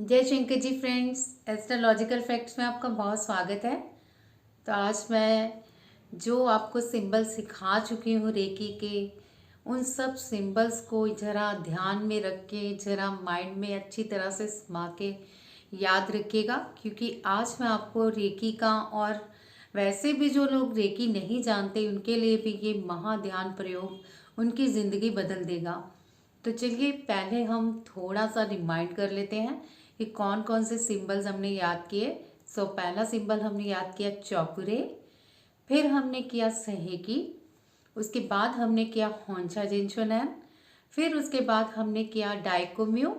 जय Shankar ji friends, astrological facts में आपका बहुत स्वागत है। तो आज मैं जो आपको सिंबल सिखा चुकी हूँ रेकी के, उन सब सिंबल्स को ज़रा ध्यान में रख के, ज़रा माइंड में अच्छी तरह से समा के याद रखिएगा, क्योंकि आज मैं आपको रेकी का और वैसे भी जो लोग रेकी नहीं जानते उनके लिए भी ये महाध्यान प्रयोग उनकी ज़िंदगी बदल देगा। तो चलिए पहले हम थोड़ा सा रिमाइंड कर लेते हैं कि कौन कौन से सिंबल्स हमने याद किए। पहला सिंबल हमने याद किया चौकुरे, फिर हमने किया सहेकी, उसके बाद हमने किया होंचा जिनचोनैन, फिर उसके बाद हमने किया डाइकोम्यू,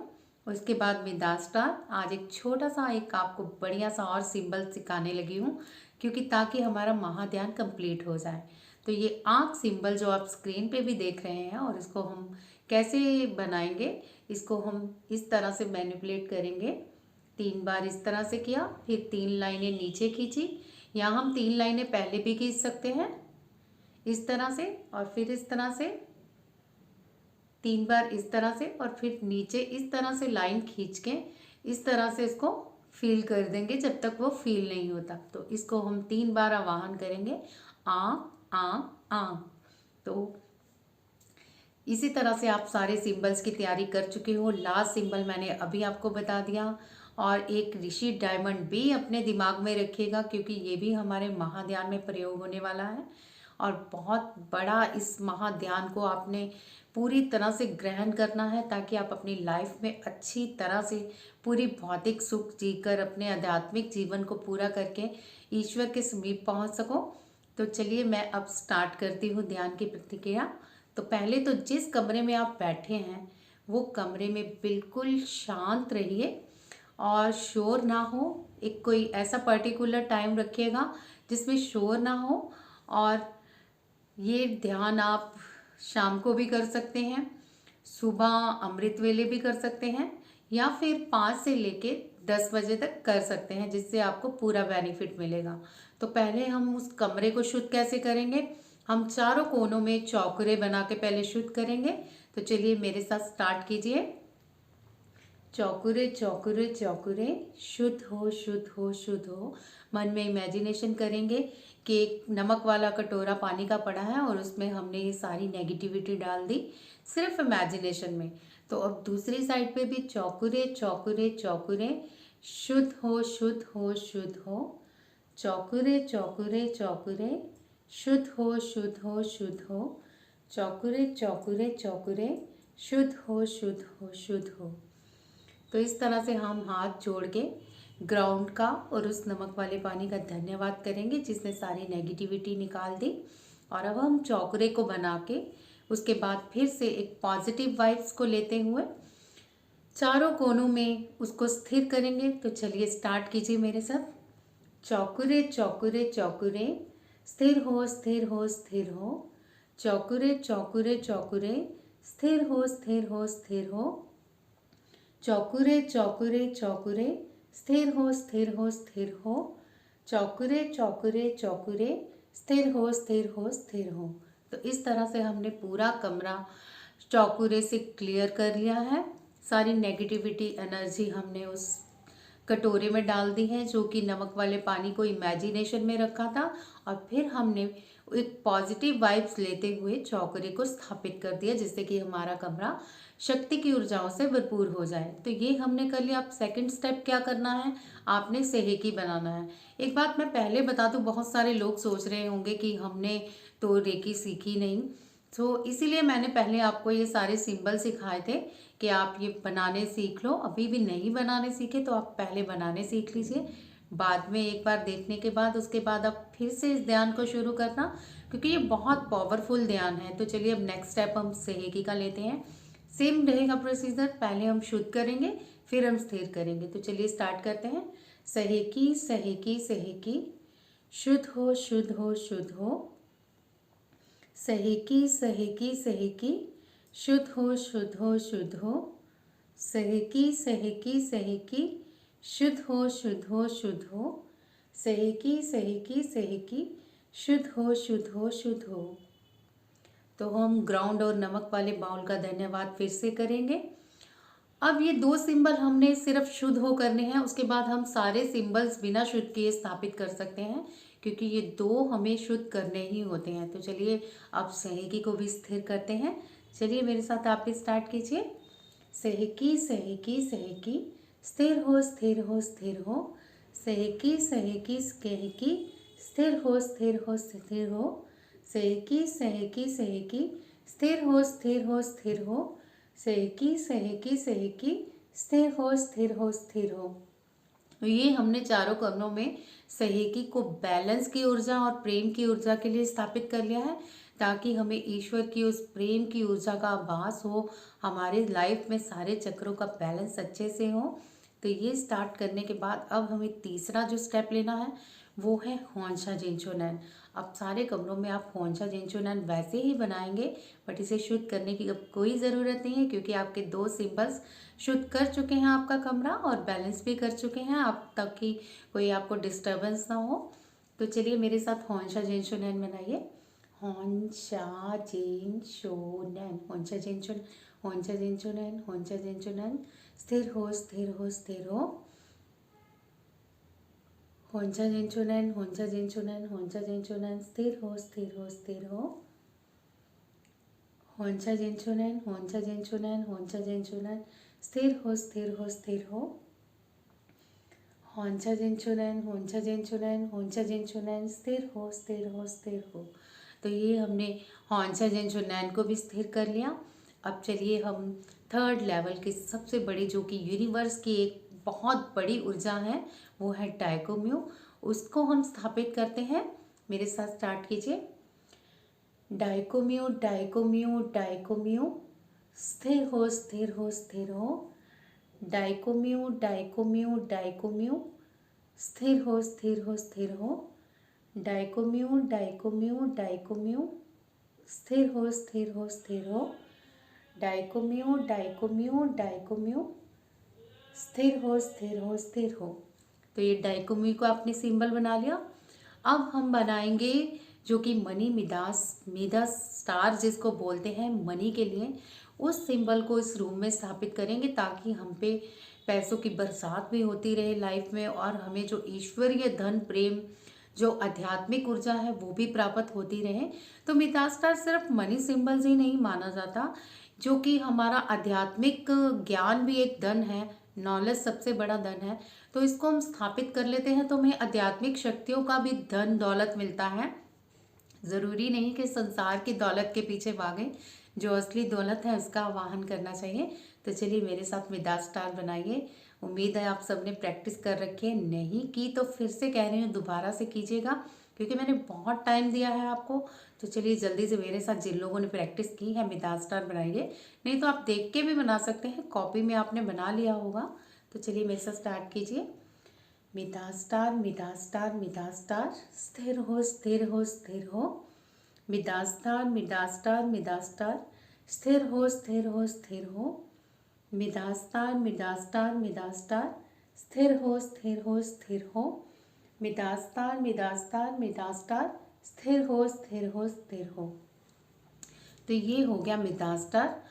उसके बाद मिदास्टार। आज एक छोटा सा एक आपको बढ़िया सा और सिंबल सिखाने लगी हूँ, क्योंकि ताकि हमारा महाध्यान कंप्लीट हो जाए। तो ये आँख सिंबल जो आप स्क्रीन पे भी देख रहे हैं, और इसको हम कैसे बनाएंगे, इसको हम इस तरह से मैनिपुलेट करेंगे। 3 बार इस तरह से किया, फिर 3 लाइनें नीचे खींची। यहाँ हम 3 लाइनें पहले भी खींच सकते हैं इस तरह से, और फिर इस तरह से 3 बार इस तरह से, और फिर नीचे इस तरह से लाइन खींच के इस तरह से इसको फील कर देंगे जब तक वो फील नहीं होता। तो इसको हम 3 बार आवाहन करेंगे, आ आ आ। तो इसी तरह से आप सारे सिंबल्स की तैयारी कर चुके हो। लास्ट सिंबल मैंने अभी आपको बता दिया, और एक ऋषि डायमंड भी अपने दिमाग में रखिएगा, क्योंकि ये भी हमारे महाध्यान में प्रयोग होने वाला है। और बहुत बड़ा इस महाध्यान को आपने पूरी तरह से ग्रहण करना है, ताकि आप अपनी लाइफ में अच्छी तरह से पूरी भौतिक सुख जीकर अपने आध्यात्मिक जीवन को पूरा करके ईश्वर के समीप पहुंच सको। तो चलिए मैं अब स्टार्ट करती हूँ ध्यान की प्रतिक्रिया। तो पहले तो जिस कमरे में आप बैठे हैं वो कमरे में बिल्कुल शांत रहिए और शोर ना हो। एक कोई ऐसा पर्टिकुलर टाइम रखिएगा जिसमें शोर ना हो। और ये ध्यान आप शाम को भी कर सकते हैं, सुबह अमृत वेले भी कर सकते हैं, या फिर 5 से लेके 10 बजे तक कर सकते हैं, जिससे आपको पूरा बेनिफिट मिलेगा। तो पहले हम उस कमरे को शुद्ध कैसे करेंगे, हम चारों कोनों में चौकरे बना के पहले शुद्ध करेंगे। तो चलिए मेरे साथ स्टार्ट कीजिए। चौकुरे चौकुरे चौकुरे, शुद्ध हो शुद्ध हो शुद्ध हो। मन में इमेजिनेशन करेंगे कि एक नमक वाला कटोरा पानी का पड़ा है और उसमें हमने ये सारी नेगेटिविटी डाल दी, सिर्फ इमेजिनेशन में। तो अब दूसरी साइड पे भी चौकुरे चौकुरे चौकुरे, शुद्ध हो शुद्ध हो शुद्ध हो। चौकुरे चौकुरे चौकुरे, शुद्ध हो शुद्ध हो शुद्ध हो। चौकुरे चौकुरे चौकुरे, शुद्ध हो शुद्ध हो शुद्ध हो। तो इस तरह से हम हाथ जोड़ के ग्राउंड का और उस नमक वाले पानी का धन्यवाद करेंगे जिसने सारी नेगेटिविटी निकाल दी। और अब हम चौकरे को बना के उसके बाद फिर से एक पॉजिटिव वाइब्स को लेते हुए चारों कोनों में उसको स्थिर करेंगे। तो चलिए स्टार्ट कीजिए मेरे साथ। चौकुरे चौकुरे चौकुरे, स्थिर हो स्थिर हो स्थिर हो। चौकुरे चौकुरे चौकुरे, स्थिर हो स्थिर हो स्थिर हो। चौकुरे चौकुरे चौकुरे, स्थिर हो स्थिर हो स्थिर हो। चौकुरे चौकुरे चौकुरे, स्थिर हो स्थिर हो स्थिर हो। तो इस तरह से हमने पूरा कमरा चौकुरे से क्लियर कर लिया है। सारी नेगेटिविटी एनर्जी हमने उस कटोरे में डाल दी है, जो कि नमक वाले पानी को इमेजिनेशन में रखा था। और फिर हमने एक पॉजिटिव वाइब्स लेते हुए चौकरे को स्थापित कर दिया, जिससे कि हमारा कमरा शक्ति की ऊर्जाओं से भरपूर हो जाए। तो ये हमने कर लिया। अब सेकंड स्टेप क्या करना है, आपने सहेकी बनाना है। एक बात मैं पहले बता दूं, बहुत सारे लोग सोच रहे होंगे कि हमने तो रेकी सीखी नहीं। तो इसीलिए मैंने पहले आपको ये सारे सिंबल सिखाए थे कि आप ये बनाने सीख लो। अभी भी नहीं बनाने सीखे तो आप पहले बनाने सीख लीजिए, बाद में एक बार देखने के बाद उसके बाद आप फिर से इस ध्यान को शुरू करना, क्योंकि ये बहुत पावरफुल ध्यान है। तो चलिए अब नेक्स्ट स्टेप हम सहेकी का लेते हैं। सेम रहेगा प्रोसीजर, पहले हम शुद्ध करेंगे फिर हम स्थिर करेंगे। तो चलिए स्टार्ट करते हैं। सहेकी सहेकी सहेकी, शुद्ध हो शुद्ध हो शुद्ध हो। सहेकी सहेकी सहेकी, शुद्ध हो शुद्ध हो शुद्ध हो। सहेकी सहेकी सहेकी, शुद्ध हो शुद्ध हो शुद्ध हो। सहेकी सहेकी सहेकी, शुद्ध हो शुद्ध हो शुद्ध हो। तो हम ग्राउंड और नमक वाले बाउल का धन्यवाद फिर से करेंगे। अब ये 2 सिंबल हमने सिर्फ शुद्ध हो करने हैं, उसके बाद हम सारे सिंबल्स बिना शुद्ध किए स्थापित कर सकते हैं, क्योंकि ये 2 हमें शुद्ध करने ही होते हैं। तो चलिए अब सहेकी को भी स्थिर करते हैं। चलिए मेरे साथ आप भी स्टार्ट कीजिए। सहेकी सहेकी सहेकी, स्थिर हो स्थिर हो स्थिर हो। सहेकी सहेकी सहेकी, स्थिर हो स्थिर हो स्थिर हो। सहेकी सहेकी सहेकी, स्थिर हो स्थिर हो स्थिर हो। सहेकी सहेकी सहेकी, स्थिर हो स्थिर हो स्थिर हो। तो ये हमने चारों कमरों में सहेकी को बैलेंस की ऊर्जा और प्रेम की ऊर्जा के लिए स्थापित कर लिया है, ताकि हमें ईश्वर की उस प्रेम की ऊर्जा का आभास हो, हमारे लाइफ में सारे चक्रों का बैलेंस अच्छे से हो। तो ये स्टार्ट करने के बाद अब हमें तीसरा जो स्टेप लेना है वो है होंशा जिनचोनैन। अब सारे कमरों में आप होंशा जिनचोनैन वैसे ही बनाएंगे, बट इसे शुद्ध करने की अब कोई ज़रूरत नहीं है, क्योंकि आपके 2 सिंबल्स शुद्ध कर चुके हैं आपका कमरा और बैलेंस भी कर चुके हैं आप, ताकि कोई आपको डिस्टर्बेंस ना हो। तो चलिए मेरे साथ होंशा जिनचोनैन बनाइए। होंशा जिनचोनैन, होंशा जिनचोन, होंशा जिनचोनैन, होंशा जिनचोनैन। स्थिर हो स्थिर हो स्थिर हो। होंशा जिनचोनैन, होंशा जिनचोनैन, होंशा जिनचोनैन। स्थिर हो स्थिर हो स्थिर हो। होंशा जिनचोनैन, होंशा जिनचोनैन, होंशा जिनचोनैन। स्थिर हो स्थिर हो स्थिर हो। होंशा जिनचोनैन, होंशा जिनचोनैन, होंशा जिनचोनैन। स्थिर हो स्थिर हो स्थिर हो। तो ये हमने होंशा जिनचोनैन को भी स्थिर कर लिया। अब चलिए हम थर्ड लेवल की सबसे बड़ी, जो कि यूनिवर्स की एक बहुत बड़ी ऊर्जा है, वो है डाइकोम्यू। उसको हम स्थापित करते हैं। मेरे साथ स्टार्ट कीजिए। डाइकोम्यू डाइकोम्यू डाइकोम्यू, स्थिर हो स्थिर हो स्थिर हो। डाइकोम्यू डाइकोम्यू डाइकोम्यू, स्थिर हो स्थिर हो स्थिर हो। डाइकोम्यू डाइकोम्यू डाइकोम्यू, स्थिर हो स्थिर हो स्थिर हो। डाइकोम्यू डाइकोम्यू डाइकोम्यू, स्थिर हो स्थिर हो स्थिर हो। तो ये डाइकोम्यू को आपने सिंबल बना लिया। अब हम बनाएंगे जो कि मनी मिदास, मिदास स्टार जिसको बोलते हैं मनी के लिए, उस सिंबल को इस रूम में स्थापित करेंगे, ताकि हम पे पैसों की बरसात भी होती रहे लाइफ में, और हमें जो ईश्वरीय धन प्रेम, जो आध्यात्मिक ऊर्जा है वो भी प्राप्त होती रहे। तो मिदास स्टार सिर्फ मनी सिंबल्स ही नहीं माना जाता, जो कि हमारा आध्यात्मिक ज्ञान भी एक धन है, नॉलेज सबसे बड़ा धन है। तो इसको हम स्थापित कर लेते हैं तो हमें आध्यात्मिक शक्तियों का भी धन दौलत मिलता है। ज़रूरी नहीं कि संसार की दौलत के पीछे भागें, जो असली दौलत है उसका आवाहन करना चाहिए। तो चलिए मेरे साथ मिदास स्टार बनाइए। उम्मीद है आप सबने प्रैक्टिस कर रखी है, नहीं की तो फिर से कह रही हूँ दोबारा से कीजिएगा, क्योंकि मैंने बहुत टाइम दिया है आपको। तो चलिए जल्दी से मेरे साथ जिन लोगों ने प्रैक्टिस की है मिदास स्टार बनाइए, नहीं तो आप देख के भी बना सकते हैं, कॉपी में आपने बना लिया होगा। तो चलिए मेरे साथ स्टार्ट कीजिए। Midas star Midas star Midas star, स्थिर हो स्थिर हो स्थिर हो। Midas star Midas star Midas star, स्थिर हो स्थिर हो स्थिर हो। Midas star Midas star Midas star, स्थिर हो स्थिर हो स्थिर हो। Midas star Midas star Midas star, स्थिर हो स्थिर हो स्थिर हो। तो ये हो गया मिदास स्टार।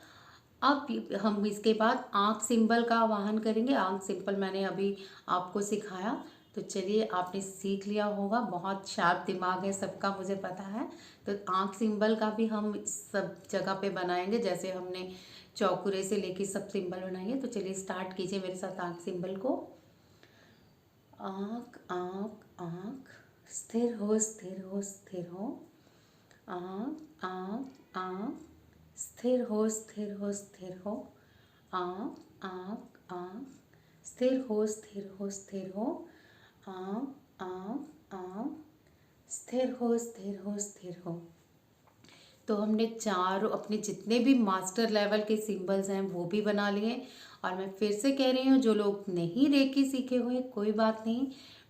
अब हम इसके बाद आँख सिंबल का आवाहन करेंगे। आँख सिंबल मैंने अभी आपको सिखाया, तो चलिए आपने सीख लिया होगा, बहुत शार्प दिमाग है सबका मुझे पता है। तो आँख सिंबल का भी हम सब जगह पे बनाएंगे, जैसे हमने चौकुरे से लेके सब सिंबल बनाएंगे। तो चलिए स्टार्ट कीजिए मेरे साथ आँख सिंबल को। आँख आँख आँख, स्थिर हो स्थिर हो स्थिर हो। आँख आँख आँख, स्थिर हो स्थिर हो स्थिर हो। आँख आँख आँख, स्थिर हो स्थिर हो स्थिर हो। आँख आँख आँख, स्थिर हो स्थिर हो स्थिर हो। तो हमने चार अपने जितने भी मास्टर लेवल के सिंबल्स हैं वो भी बना लिए। और मैं फिर से कह रही हूँ, जो लोग नहीं रेकी सीखे हुए कोई बात नहीं,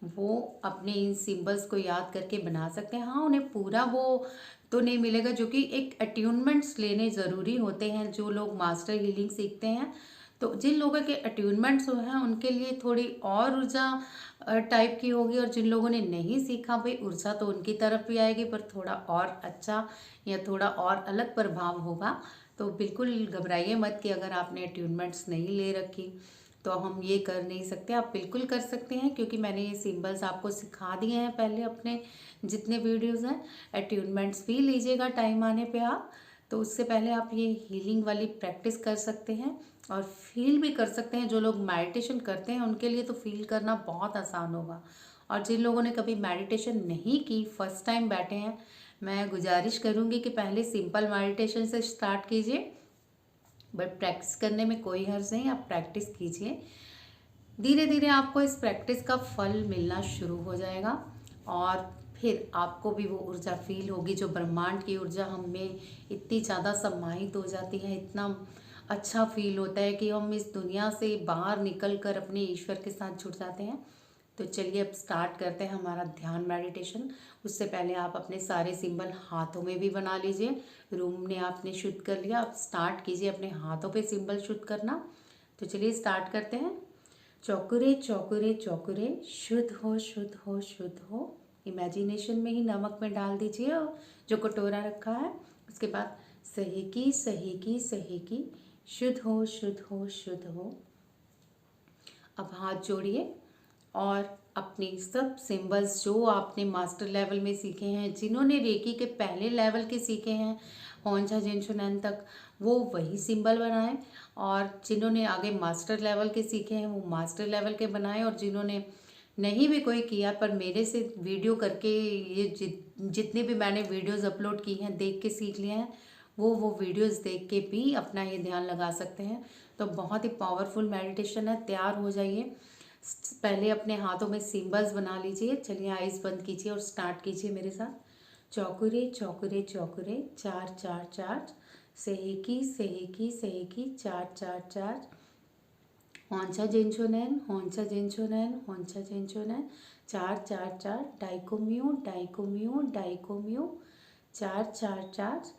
वो अपने इन सिंबल्स को याद करके बना सकते हैं। हाँ, उन्हें पूरा वो तो नहीं मिलेगा, जो कि एक अट्यूनमेंट्स लेने ज़रूरी होते हैं जो लोग मास्टर हीलिंग सीखते हैं। तो जिन लोगों के अट्यूनमेंट्स हैं उनके लिए थोड़ी और ऊर्जा टाइप की होगी, और जिन लोगों ने नहीं सीखा भाई, ऊर्जा तो उनकी तरफ भी आएगी पर थोड़ा और अच्छा या थोड़ा और अलग प्रभाव होगा। तो बिल्कुल घबराइए मत कि अगर आपने अट्यूनमेंट्स नहीं ले रखी तो हम ये कर नहीं सकते। आप बिल्कुल कर सकते हैं, क्योंकि मैंने ये सिंबल्स आपको सिखा दिए हैं पहले अपने जितने वीडियोस हैं। अट्यूनमेंट्स भी लीजिएगा टाइम आने पे आप, तो उससे पहले आप ये हीलिंग वाली प्रैक्टिस कर सकते हैं और फील भी कर सकते हैं। जो लोग मेडिटेशन करते हैं उनके लिए तो फील करना बहुत आसान होगा, और जिन लोगों ने कभी मेडिटेशन नहीं की, फर्स्ट टाइम बैठे हैं, मैं गुजारिश करूँगी कि पहले सिंपल मेडिटेशन से स्टार्ट कीजिए। बट प्रैक्टिस करने में कोई हर्ज नहीं, आप प्रैक्टिस कीजिए। धीरे धीरे आपको इस प्रैक्टिस का फल मिलना शुरू हो जाएगा, और फिर आपको भी वो ऊर्जा फील होगी, जो ब्रह्मांड की ऊर्जा हम में इतनी ज़्यादा समाहित हो जाती है। इतना अच्छा फील होता है कि हम इस दुनिया से बाहर निकल कर अपने ईश्वर के साथ जुड़ जाते हैं। तो चलिए अब स्टार्ट करते हैं हमारा ध्यान मेडिटेशन। उससे पहले आप अपने सारे सिंबल हाथों में भी बना लीजिए। रूम ने आपने शुद्ध कर लिया, अब स्टार्ट कीजिए अपने हाथों पे सिंबल शुद्ध करना। तो चलिए स्टार्ट करते हैं। चौकुरे चौकुरे चौकुरे, शुद्ध हो शुद्ध हो शुद्ध हो। इमेजिनेशन में ही नमक में डाल दीजिए और जो कटोरा रखा है। उसके बाद सहेकी सहेकी सहेकी, शुद्ध हो शुद्ध हो शुद्ध हो। अब हाथ जोड़िए और अपनी सब सिंबल्स जो आपने मास्टर लेवल में सीखे हैं, जिन्होंने रेकी के पहले लेवल के सीखे हैं होंझा जिनशुनैन तक, वो वही सिंबल बनाएं, और जिन्होंने आगे मास्टर लेवल के सीखे हैं वो मास्टर लेवल के बनाएं, और जिन्होंने नहीं भी कोई किया पर मेरे से वीडियो करके ये जितने भी मैंने वीडियोस अपलोड की हैं देख के सीख लिए हैं, वो वीडियोस देख के भी अपना ये ध्यान लगा सकते हैं। तो बहुत ही पावरफुल मेडिटेशन है। तैयार हो जाइए। पहले अपने हाथों में सिंबल्स बना लीजिए। चलिए आइज़ बंद कीजिए और स्टार्ट कीजिए मेरे साथ। चौकुरे चौकुरे चौकुरे, चार चार चार, सहेकी सहेकी सहेकी, चार चार चार। होंझा जिनशुनैन होंझा जिनशुनैन होंझा जिनशुनैन, चार चार चार। डाइकोम्यू डाइकोम्यू डाइकोम्यू, चार चार चार।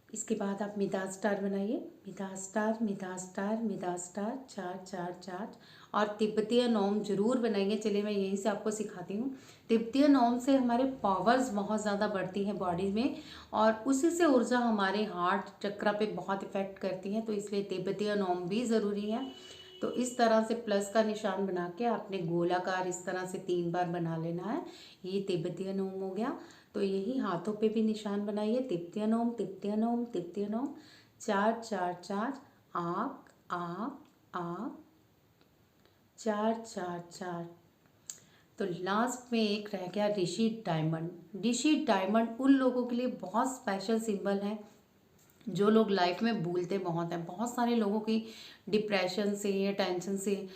इसके बाद आप मिदास स्टार बनाइए। Midas star Midas star Midas star, चार चार चार। और तिब्बतीय नोम जरूर बनाएंगे। चलिए मैं यहीं से आपको सिखाती हूँ। तिब्बतीय नोम से हमारे पावर्स बहुत ज़्यादा बढ़ती हैं बॉडी में, और उसी से ऊर्जा हमारे हार्ट चक्रा पे बहुत इफेक्ट करती है। तो इसलिए तिब्बतीय नोम भी ज़रूरी है। तो इस तरह से प्लस का निशान बना के आपने गोलाकार इस तरह से 3 बार बना लेना है। ये तिब्बतीय नोम हो गया। तो यही हाथों पे भी निशान बनाइए। तिब्बतीय नोम तिब्बतीय नोम तिब्बतीय नोम, चार चार चार। आँख आँख आँख, चार चार चार। तो लास्ट में एक रह गया ऋषि डायमंड। ऋषि डायमंड उन लोगों के लिए बहुत स्पेशल सिंबल है जो लोग लाइफ में भूलते बहुत हैं। बहुत सारे लोगों की डिप्रेशन से या टेंशन से,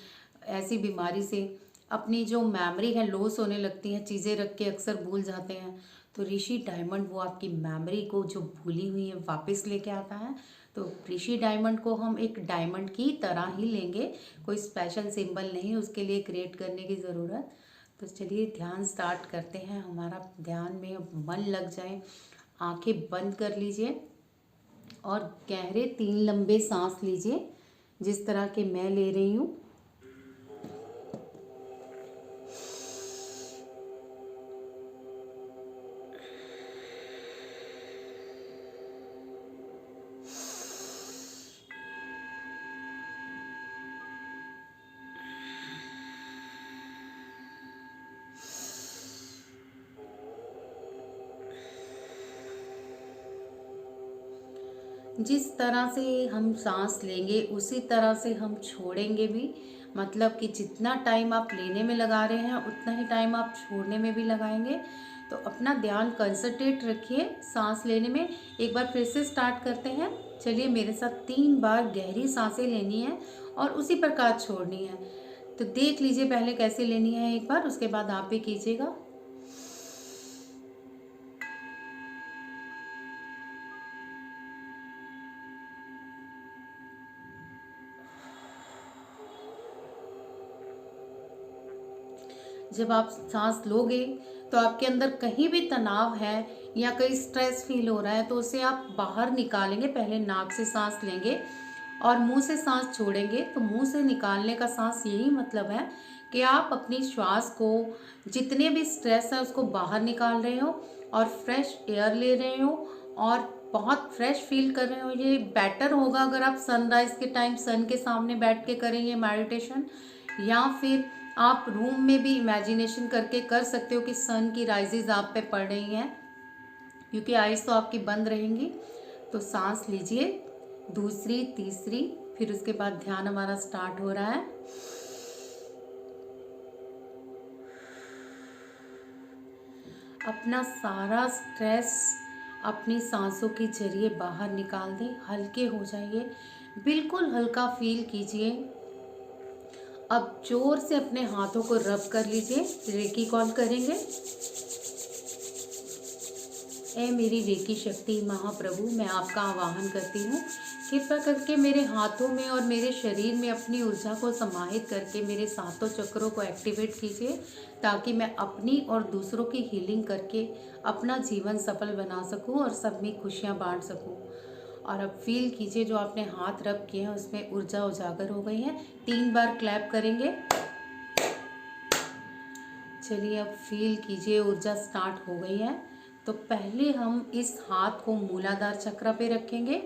ऐसी बीमारी से अपनी जो मेमोरी है लॉस होने लगती है, चीज़ें रख के अक्सर भूल जाते हैं। तो ऋषि डायमंड वो आपकी मेमोरी को जो भूली हुई है वापस लेके आता है। तो ऋषि डायमंड को हम एक डायमंड की तरह ही लेंगे, कोई स्पेशल सिंबल नहीं उसके लिए क्रिएट करने की ज़रूरत। तो चलिए ध्यान स्टार्ट करते हैं। हमारा ध्यान में मन लग जाए। आंखें बंद कर लीजिए और गहरे 3 लंबे सांस लीजिए, जिस तरह के मैं ले रही हूँ। जिस तरह से हम सांस लेंगे उसी तरह से हम छोड़ेंगे भी। मतलब कि जितना टाइम आप लेने में लगा रहे हैं उतना ही टाइम आप छोड़ने में भी लगाएंगे। तो अपना ध्यान कंसंट्रेट रखिए सांस लेने में। एक बार फिर से स्टार्ट करते हैं। चलिए मेरे साथ 3 बार गहरी सांसें लेनी है और उसी प्रकार छोड़नी है। तो देख लीजिए पहले कैसे लेनी है एक बार, उसके बाद आप भी कीजिएगा। जब आप सांस लोगे तो आपके अंदर कहीं भी तनाव है या कहीं स्ट्रेस फील हो रहा है तो उसे आप बाहर निकालेंगे। पहले नाक से सांस लेंगे और मुंह से सांस छोड़ेंगे। तो मुंह से निकालने का सांस यही मतलब है कि आप अपनी श्वास को, जितने भी स्ट्रेस है उसको बाहर निकाल रहे हो और फ्रेश एयर ले रहे हो और बहुत फ्रेश फील कर रहे हो। ये बेटर होगा अगर आप सनराइज़ के टाइम सन के सामने बैठ के करें ये मेडिटेशन, या फिर आप रूम में भी इमेजिनेशन करके कर सकते हो कि सन की राइजेस आप पे पड़ रही हैं, क्योंकि आइज़ तो आपकी बंद रहेंगी। तो सांस लीजिए, दूसरी, तीसरी, फिर उसके बाद ध्यान हमारा स्टार्ट हो रहा है। अपना सारा स्ट्रेस अपनी सांसों के जरिए बाहर निकाल दें, हल्के हो जाइए, बिल्कुल हल्का फील कीजिए। अब जोर से अपने हाथों को रब कर लीजिए, रेकी कॉल करेंगे। ए मेरी रेकी शक्ति महाप्रभु, मैं आपका आवाहन करती हूँ, कृपया करके मेरे हाथों में और मेरे शरीर में अपनी ऊर्जा को समाहित करके मेरे सातों चक्रों को एक्टिवेट कीजिए, ताकि मैं अपनी और दूसरों की हीलिंग करके अपना जीवन सफल बना सकूं और सब में खुशियां बांट सकूं। और अब फील कीजिए जो आपने हाथ रब किए हैं उसमें ऊर्जा उजागर हो गई है। 3 बार क्लैप करेंगे। चलिए अब फील कीजिए ऊर्जा स्टार्ट हो गई है। तो पहले हम इस हाथ को मूलाधार चक्र पे रखेंगे।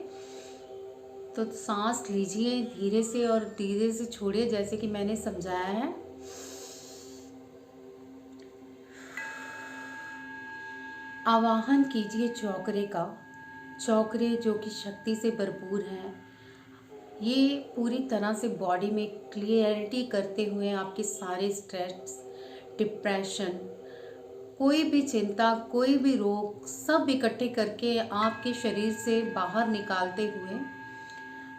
तो सांस लीजिए धीरे से और धीरे से छोड़िए, जैसे कि मैंने समझाया है। आवाहन कीजिए चौकरे का, चौकरे जो कि शक्ति से भरपूर है। ये पूरी तरह से बॉडी में क्लियरिटी करते हुए आपके सारे स्ट्रेस, डिप्रेशन, कोई भी चिंता, कोई भी रोग, सब इकट्ठे करके आपके शरीर से बाहर निकालते हुए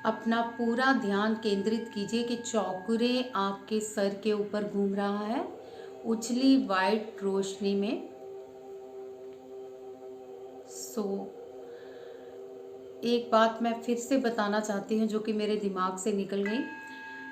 अपना पूरा ध्यान केंद्रित कीजिए कि चौकरे आपके सर के ऊपर घूम रहा है उजली वाइट रोशनी में। एक बात मैं फिर से बताना चाहती हूँ जो कि मेरे दिमाग से निकल गई।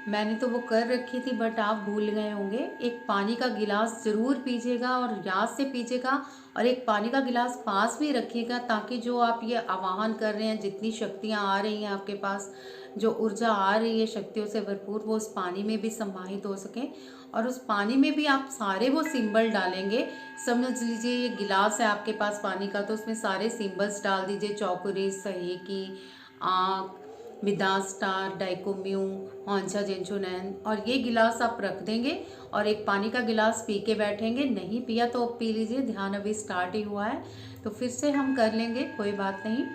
मैंने तो वो कर रखी थी बट आप भूल गए होंगे। एक पानी का गिलास ज़रूर पीजिएगा और याद से पीजिएगा, और एक पानी का गिलास पास भी रखिएगा, ताकि जो आप ये आवाहन कर रहे हैं, जितनी शक्तियाँ आ रही हैं आपके पास, जो ऊर्जा आ रही है शक्तियों से भरपूर, वो उस पानी में भी समाहित हो सके। और उस पानी में भी आप सारे वो सिंबल डालेंगे। समझ लीजिए ये गिलास है आपके पास पानी का, तो उसमें सारे सिंबल्स डाल दीजिए, चौकुरी, सहेकी, आँख, मिदास स्टार, डाइकोम्यू, हॉन्चा जेंचुनैन। और ये गिलास आप रख देंगे और एक पानी का गिलास पी के बैठेंगे। नहीं पिया तो पी लीजिए, ध्यान अभी स्टार्ट ही हुआ है तो फिर से हम कर लेंगे, कोई बात नहीं।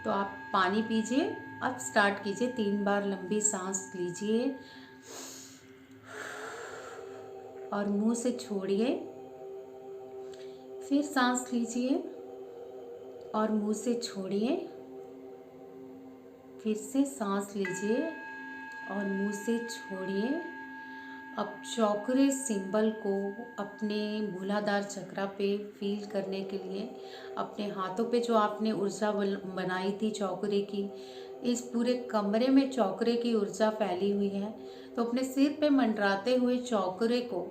तो आप पानी पीजिए, अब स्टार्ट कीजिए। 3 बार लंबी सांस लीजिए और मुंह से छोड़िए, फिर सांस लीजिए और मुंह से छोड़िए, फिर से सांस लीजिए और मुंह से छोड़िए। अब चौकरे सिंबल को अपने मूलाधार चक्र पे फील करने के लिए अपने हाथों पे जो आपने ऊर्जा बनाई थी चौकरे की, इस पूरे कमरे में चौकरे की ऊर्जा फैली हुई है। तो अपने सिर पे मंडराते हुए चौकरे को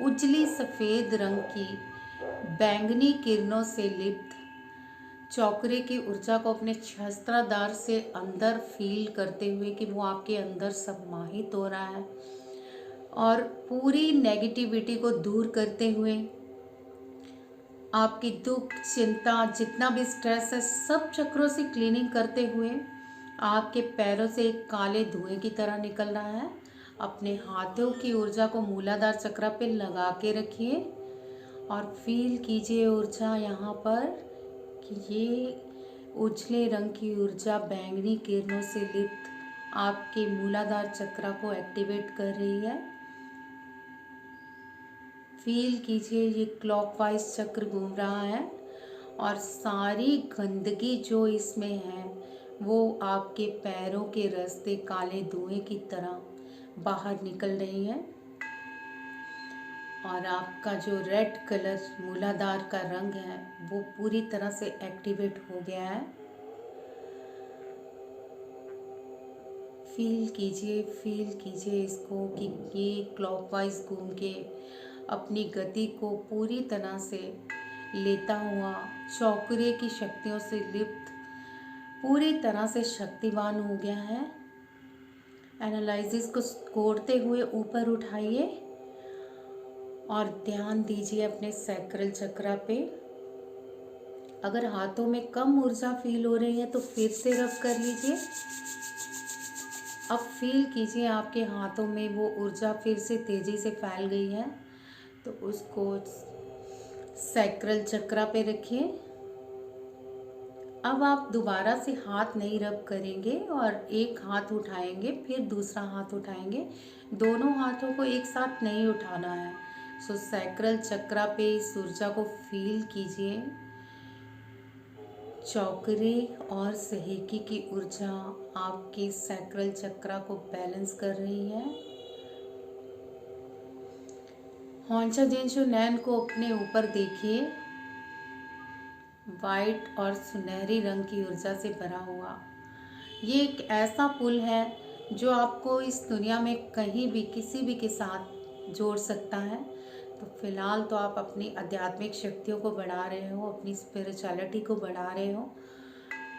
उजली सफ़ेद रंग की बैंगनी किरणों से लिप्त चौकरे की ऊर्जा को अपने सहस्त्राधार से अंदर फील करते हुए कि वो आपके अंदर समाहित हो रहा है, और पूरी नेगेटिविटी को दूर करते हुए आपकी दुख, चिंता, जितना भी स्ट्रेस है, सब चक्रों से क्लीनिंग करते हुए आपके पैरों से एक काले धुएं की तरह निकल रहा है। अपने हाथों की ऊर्जा को मूलाधार चक्र पे लगा के रखिए और फील कीजिए ऊर्जा यहाँ पर कि ये उजले रंग की ऊर्जा बैंगनी किरणों से लिप्त आपके मूलाधार चक्र को एक्टिवेट कर रही है। फील कीजिए ये क्लॉकवाइज चक्र घूम रहा है और सारी गंदगी जो इसमें है वो आपके पैरों के रास्ते काले धुएं की तरह बाहर निकल रही है, और आपका जो रेड कलर मूलाधार का रंग है वो पूरी तरह से एक्टिवेट हो गया है। फील कीजिए इसको कि ये क्लॉकवाइज घूम के अपनी गति को पूरी तरह से लेता हुआ चौकरे की शक्तियों से लिप्त पूरी तरह से शक्तिवान हो गया है। एनालिसिस को कोड़ते हुए ऊपर उठाइए और ध्यान दीजिए अपने सैक्रल चक्र पे। अगर हाथों में कम ऊर्जा फील हो रही है तो फिर से रब कर लीजिए। अब फील कीजिए आपके हाथों में वो ऊर्जा फिर से तेज़ी से फैल गई है, तो उसको सैक्रल चक्रा पे रखिए। अब आप दोबारा से हाथ नहीं रब करेंगे और एक हाथ उठाएंगे फिर दूसरा हाथ उठाएंगे, दोनों हाथों को एक साथ नहीं उठाना है। सो सैक्रल चक्रा पे इस ऊर्जा को फील कीजिए। चौकरे और सहेकी की ऊर्जा आपके सैक्रल चक्रा को बैलेंस कर रही है। हौंचा जेंशु नैन को अपने ऊपर देखिए, वाइट और सुनहरी रंग की ऊर्जा से भरा हुआ। ये एक ऐसा पुल है जो आपको इस दुनिया में कहीं भी किसी भी के साथ जोड़ सकता है। तो फिलहाल तो आप अपनी आध्यात्मिक शक्तियों को बढ़ा रहे हो, अपनी स्पिरिचुअलिटी को बढ़ा रहे हो।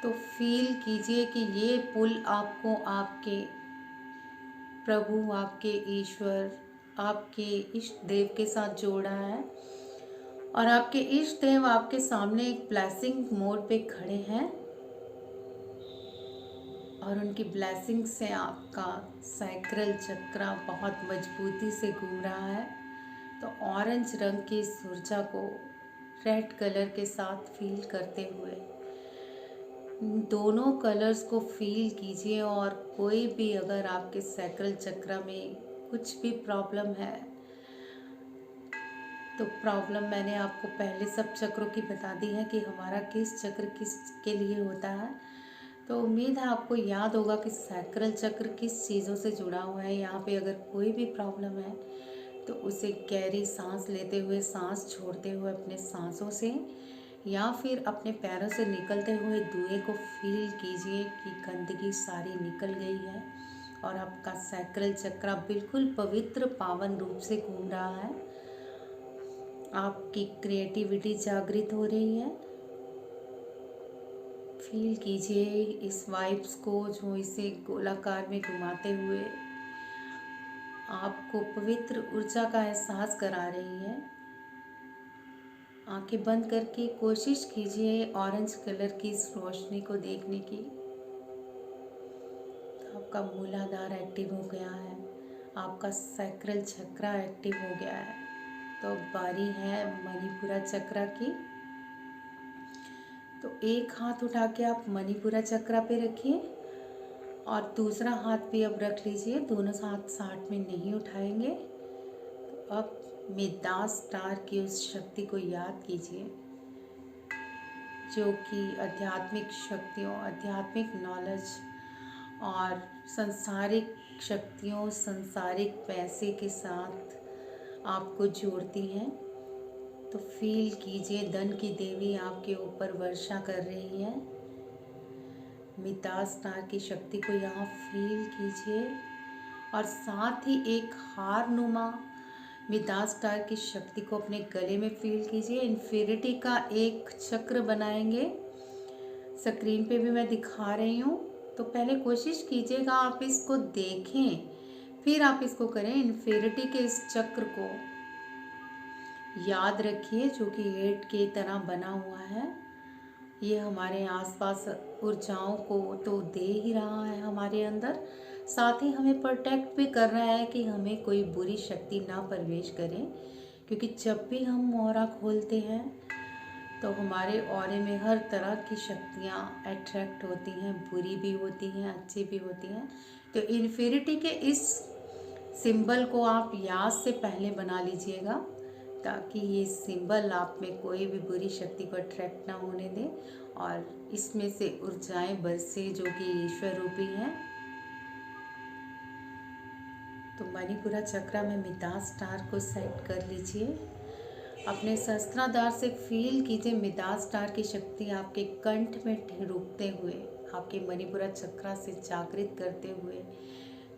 तो फील कीजिए कि ये पुल आपको आपके प्रभु, आपके ईश्वर, आपके इष्ट देव के साथ जोड़ा है और आपके इष्ट देव आपके सामने एक ब्लेसिंग मोड पे खड़े हैं और उनकी ब्लेसिंग से आपका सैक्रल चक्रा बहुत मजबूती से घूम रहा है। तो ऑरेंज रंग की इस ऊर्जा को रेड कलर के साथ फील करते हुए दोनों कलर्स को फील कीजिए। और कोई भी अगर आपके सैक्रल चक्र में कुछ भी प्रॉब्लम है तो प्रॉब्लम मैंने आपको पहले सब चक्रों की बता दी है कि हमारा किस चक्र किस के लिए होता है। तो उम्मीद है आपको याद होगा कि सैक्रल चक्र किस चीज़ों से जुड़ा हुआ है। यहाँ पे अगर कोई भी प्रॉब्लम है तो उसे गहरी सांस लेते हुए, सांस छोड़ते हुए अपने सांसों से या फिर अपने पैरों से निकलते हुए धुएं को फील कीजिए कि गंदगी सारी निकल गई है और आपका सैक्रल चक्र बिल्कुल पवित्र पावन रूप से घूम रहा है। आपकी क्रिएटिविटी जागृत हो रही है। फील कीजिए इस वाइब्स को जो इसे गोलाकार में घुमाते हुए आपको पवित्र ऊर्जा का एहसास करा रही है। आंखें बंद करके कोशिश कीजिए ऑरेंज कलर की इस रोशनी को देखने की। तो आपका मूलाधार एक्टिव हो गया है, आपका सैक्रल चक्र एक्टिव हो गया है। तो बारी है मणिपुरा चक्र की। तो एक हाथ उठा के आप मणिपुरा चक्र पे रखिए और दूसरा हाथ भी अब रख लीजिए। दोनों हाथ साथ में नहीं उठाएंगे। तो अब मिदास स्टार की उस शक्ति को याद कीजिए जो कि आध्यात्मिक शक्तियों, आध्यात्मिक नॉलेज और संसारिक शक्तियों, संसारिक पैसे के साथ आपको जोड़ती हैं। तो फील कीजिए धन की देवी आपके ऊपर वर्षा कर रही है। मिदास स्टार की शक्ति को यहाँ फील कीजिए और साथ ही एक हार नुमा मिदास स्टार की शक्ति को अपने गले में फील कीजिए। इन्फिनिटी का एक चक्र बनाएंगे। स्क्रीन पे भी मैं दिखा रही हूँ, तो पहले कोशिश कीजिएगा आप इसको देखें फिर आप इसको करें। इन्फिनिटी के इस चक्र को याद रखिए जो कि 8 की तरह बना हुआ है। ये हमारे आसपास ऊर्जाओं को तो दे ही रहा है हमारे अंदर, साथ ही हमें प्रोटेक्ट भी कर रहा है कि हमें कोई बुरी शक्ति ना प्रवेश करे। क्योंकि जब भी हम ऑरा खोलते हैं तो हमारे ऑरे में हर तरह की शक्तियाँ अट्रैक्ट होती हैं, बुरी भी होती हैं, अच्छी भी होती हैं। तो इन्फिनिटी के इस सिंबल को आप याद से पहले बना लीजिएगा ताकि ये सिंबल आप में कोई भी बुरी शक्ति को अट्रैक्ट ना होने दे और इसमें से ऊर्जाएं बरसे जो कि ईश्वर रूपी हैं। तो मणिपुरा चक्र में मिदास स्टार को सेट कर लीजिए। अपने सहस्त्राधार से फील कीजिए मिदास स्टार की शक्ति आपके कंठ में रुकते हुए, आपके मणिपुरा चक्र से जागृत करते हुए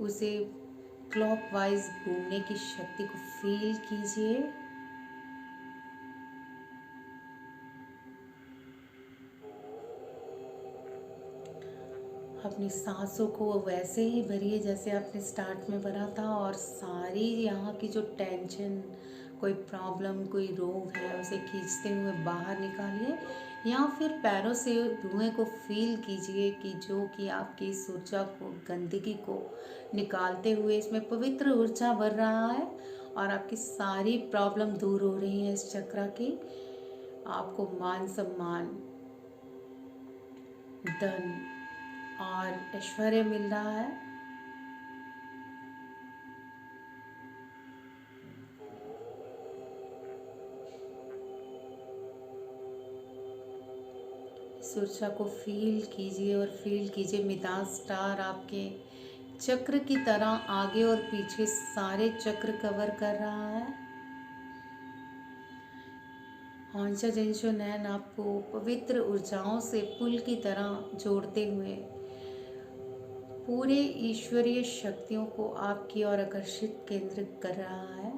उसे क्लॉकवाइज घूमने की शक्ति को फील कीजिए। अपनी सांसों को वैसे ही भरिए जैसे आपने स्टार्ट में भरा था और सारी यहाँ की जो टेंशन, कोई प्रॉब्लम, कोई रोग है, उसे खींचते हुए बाहर निकालिए, या फिर पैरों से धुएं को फील कीजिए कि जो कि आपकी इस ऊर्जा को, गंदगी को निकालते हुए इसमें पवित्र ऊर्जा भर रहा है और आपकी सारी प्रॉब्लम दूर हो रही है इस चक्र की। आपको मान सम्मान, धन और ऐश्वर्य मिल रहा है। इस ऊर्जा को फील कीजिए और फील कीजिए मिताज स्टार आपके चक्र की तरह आगे और पीछे सारे चक्र कवर कर रहा है। हॉन्शा जिनशो नैन आपको पवित्र ऊर्जाओं से पुल की तरह जोड़ते हुए पूरे ईश्वरीय शक्तियों को आपकी ओर आकर्षित केंद्रित कर रहा है।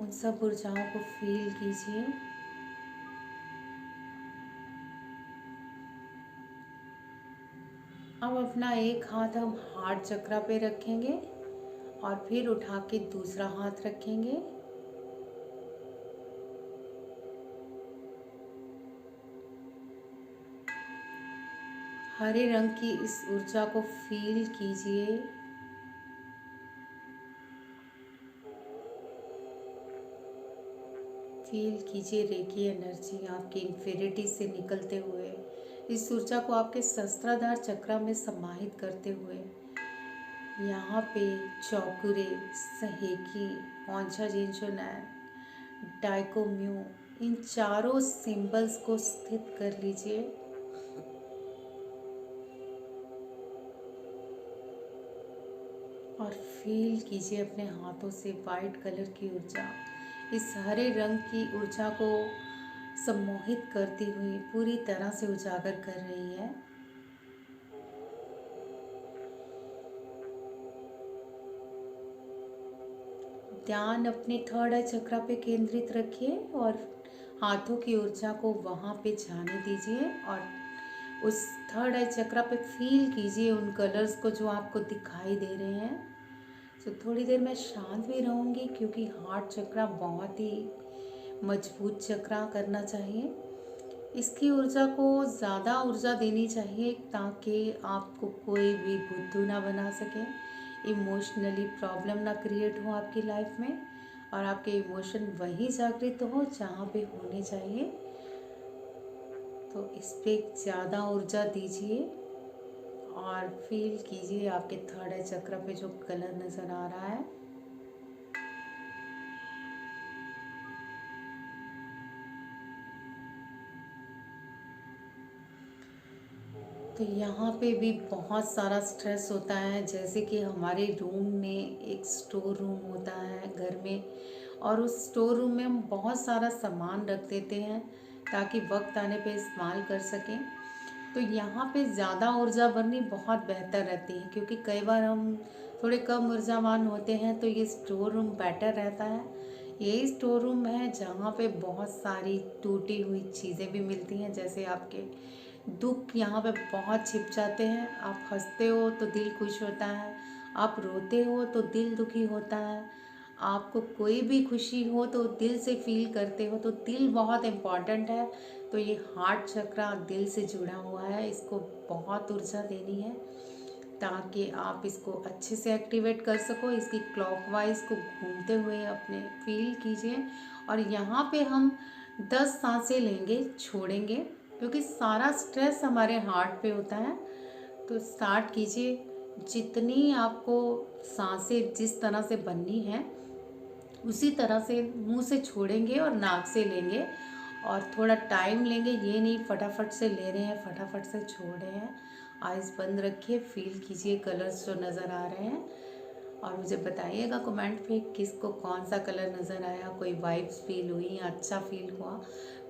उन सब ऊर्जाओं को फील कीजिए। अब अपना एक हाथ हम हार्ट चक्र पे रखेंगे और फिर उठा के दूसरा हाथ रखेंगे। हरे रंग की इस ऊर्जा को फील कीजिए। फील कीजिए रेकी एनर्जी आपकी इन्फिनिटी से निकलते हुए इस ऊर्जा को आपके सहस्त्राधार चक्र में समाहित करते हुए यहाँ पे चौकुरे, सहेकी, हॉन्शा जिनशो नैन, डाइकोम्यू, इन चारों सिंबल्स को स्थित कर लीजिए। और फील कीजिए अपने हाथों से वाइट कलर की ऊर्जा इस हरे रंग की ऊर्जा को सम्मोहित करती हुई पूरी तरह से उजागर कर रही है। ध्यान अपने थर्ड आई चक्र पे केंद्रित रखिए और हाथों की ऊर्जा को वहाँ पे जाने दीजिए और उस थर्ड आई चक्र पे फील कीजिए उन कलर्स को जो आपको दिखाई दे रहे हैं। तो थोड़ी देर मैं शांत भी रहूँगी क्योंकि हार्ट चक्र बहुत ही मजबूत चक्र करना चाहिए। इसकी ऊर्जा को ज़्यादा ऊर्जा देनी चाहिए ताकि आपको कोई भी बुद्धू ना बना सके, इमोशनली प्रॉब्लम ना क्रिएट हो आपकी लाइफ में और आपके इमोशन वहीं जागृत हो जहाँ पे होने चाहिए। तो इस पर ज़्यादा ऊर्जा दीजिए और फील कीजिए आपके थर्ड आई चक्र पे जो कलर नज़र आ रहा है। तो यहाँ पे भी बहुत सारा स्ट्रेस होता है, जैसे कि हमारे रूम में एक स्टोर रूम होता है घर में और उस स्टोर रूम में हम बहुत सारा सामान रख देते हैं ताकि वक्त आने पे इस्तेमाल कर सकें। तो यहाँ पे ज़्यादा ऊर्जा भरनी बहुत बेहतर रहती है क्योंकि कई बार हम थोड़े कम ऊर्जावान होते हैं, तो ये स्टोर रूम बेटर रहता है। यही स्टोर रूम है जहाँ पे बहुत सारी टूटी हुई चीज़ें भी मिलती हैं, जैसे आपके दुख यहाँ पे बहुत छिप जाते हैं। आप हंसते हो तो दिल खुश होता है, आप रोते हो तो दिल दुखी होता है, आपको कोई भी खुशी हो तो दिल से फील करते हो, तो दिल बहुत इम्पॉर्टेंट है। तो ये हार्ट चक्र दिल से जुड़ा हुआ है, इसको बहुत ऊर्जा देनी है ताकि आप इसको अच्छे से एक्टिवेट कर सको। इसकी क्लॉकवाइज को घूमते हुए अपने फील कीजिए और यहाँ पे हम 10 सांसें लेंगे, छोड़ेंगे क्योंकि सारा स्ट्रेस हमारे हार्ट पे होता है। तो स्टार्ट कीजिए। जितनी आपको सांसें जिस तरह से बननी है उसी तरह से मुंह से छोड़ेंगे और नाक से लेंगे और थोड़ा टाइम लेंगे। ये नहीं फटाफट से ले रहे हैं, फटाफट से छोड़ रहे हैं। आइज़ बंद रखिए, फील कीजिए कलर्स जो नज़र आ रहे हैं और मुझे बताइएगा कमेंट पे किसको कौन सा कलर नज़र आया, कोई वाइब्स फील हुई या अच्छा फील हुआ।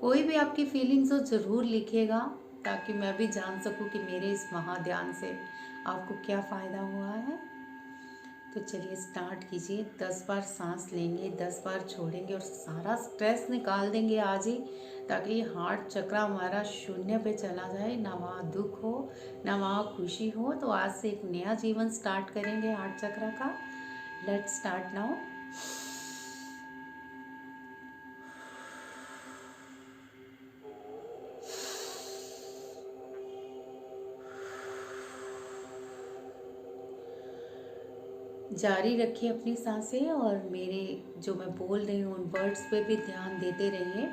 कोई भी आपकी फीलिंग्स हो ज़रूर लिखिएगा ताकि मैं भी जान सकूं कि मेरे इस महाध्यान से आपको क्या फ़ायदा हुआ है। तो चलिए स्टार्ट कीजिए। 10 बार सांस लेंगे, 10 बार छोड़ेंगे और सारा स्ट्रेस निकाल देंगे आज ही, ताकि हार्ट चक्र हमारा शून्य पे चला जाए, ना वहाँ दुख हो ना वहाँ खुशी हो। तो आज से एक नया जीवन स्टार्ट करेंगे हार्ट चक्र का। Let's start now. जारी रखिए अपनी सांसें और मेरे जो मैं बोल रही हूँ उन वर्ड्स पे भी ध्यान देते रहिए।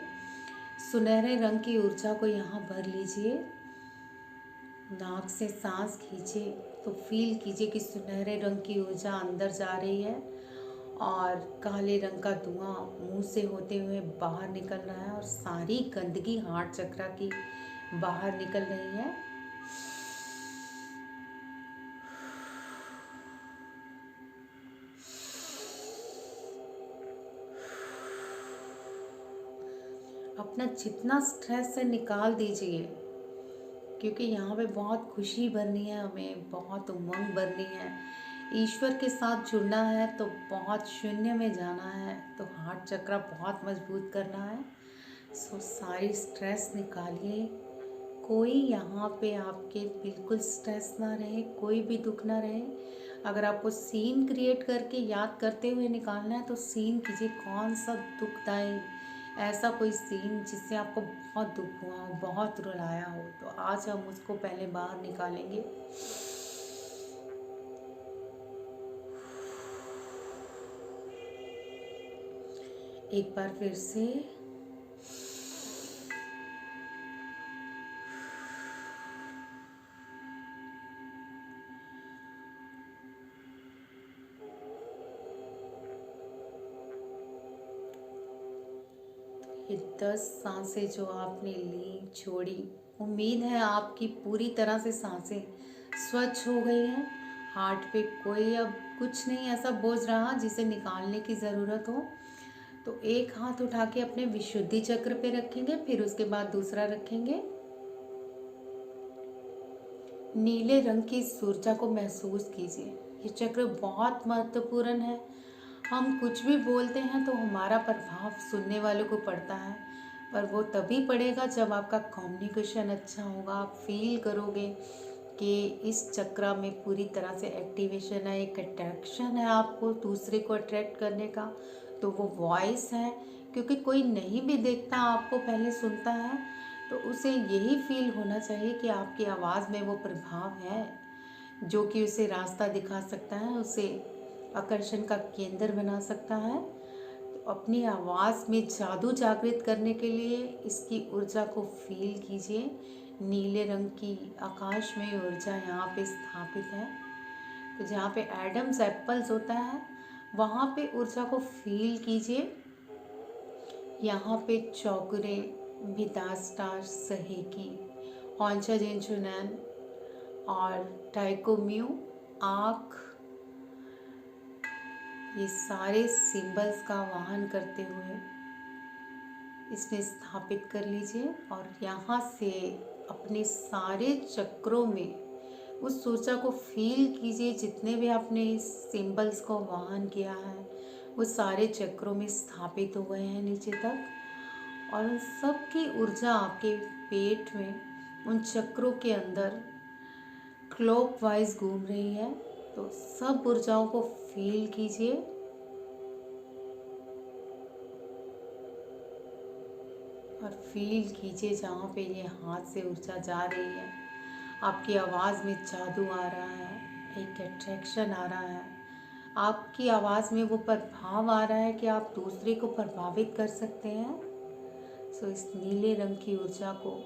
सुनहरे रंग की ऊर्जा को यहाँ भर लीजिए। नाक से सांस खींचिए तो फील कीजिए कि सुनहरे रंग की ऊर्जा अंदर जा रही है और काले रंग का धुआं मुंह से होते हुए बाहर निकल रहा है और सारी गंदगी हार्ट चक्र की बाहर निकल रही है। अपना जितना स्ट्रेस है निकाल दीजिए, क्योंकि यहाँ पे बहुत खुशी भरनी है, हमें बहुत उमंग भरनी है, ईश्वर के साथ जुड़ना है, तो बहुत शून्य में जाना है, तो हार्ट चक्र बहुत मजबूत करना है। सो सारी स्ट्रेस निकालिए। कोई यहाँ पे आपके बिल्कुल स्ट्रेस ना रहे, कोई भी दुख ना रहे। अगर आपको सीन क्रिएट करके याद करते हुए निकालना है तो सीन कीजिए, कौन सा दुखदाई ऐसा कोई सीन जिससे आपको बहुत दुख हुआ हो, बहुत रुलाया हो, तो आज हम उसको पहले बाहर निकालेंगे। एक बार फिर से ये 10 सांसें जो आपने ली छोड़ी, उम्मीद है आपकी पूरी तरह से सांसें स्वच्छ हो गई हैं। हार्ट पे कोई अब कुछ नहीं ऐसा बोझ रहा जिसे निकालने की ज़रूरत हो। तो एक हाथ उठा के अपने विशुद्धि चक्र पे रखेंगे, फिर उसके बाद दूसरा रखेंगे। नीले रंग की इस ऊर्जा को महसूस कीजिए। ये चक्र बहुत महत्वपूर्ण है। हम कुछ भी बोलते हैं तो हमारा प्रभाव सुनने वालों को पड़ता है, पर वो तभी पड़ेगा जब आपका कम्युनिकेशन अच्छा होगा। आप फील करोगे कि इस चक्र में पूरी तरह से एक्टिवेशन है, एक अट्रैक्शन है आपको दूसरे को अट्रैक्ट करने का, तो वो वॉइस है। क्योंकि कोई नहीं भी देखता, आपको पहले सुनता है, तो उसे यही फील होना चाहिए कि आपकी आवाज़ में वो प्रभाव है जो कि उसे रास्ता दिखा सकता है, उसे आकर्षण का केंद्र बना सकता है। तो अपनी आवाज़ में जादू जागृत करने के लिए इसकी ऊर्जा को फील कीजिए। नीले रंग की आकाश में ऊर्जा यहाँ पे स्थापित है। तो जहाँ पे एडम्स एप्पल्स होता है वहाँ पे ऊर्जा को फील कीजिए। यहाँ पे चौकुरे, भितास्टार, सहेकी, हॉन्चा जेंचुनैन और टाइकोम्यू, आँख, ये सारे सिंबल्स का वाहन करते हुए इसमें स्थापित कर लीजिए और यहाँ से अपने सारे चक्रों में उस ऊर्जा को फील कीजिए। जितने भी आपने इस सिंबल्स को वाहन किया है वो सारे चक्रों में स्थापित हो गए हैं नीचे तक, और उन सब की ऊर्जा आपके पेट में उन चक्रों के अंदर क्लॉकवाइज घूम रही है। तो सब ऊर्जाओं को फील कीजिए और फील कीजिए जहाँ पे ये हाथ से ऊर्जा जा रही है। आपकी आवाज़ में जादू आ रहा है, एक अट्रैक्शन आ रहा है, आपकी आवाज़ में वो प्रभाव आ रहा है कि आप दूसरे को प्रभावित कर सकते हैं। सो इस नीले रंग की ऊर्जा को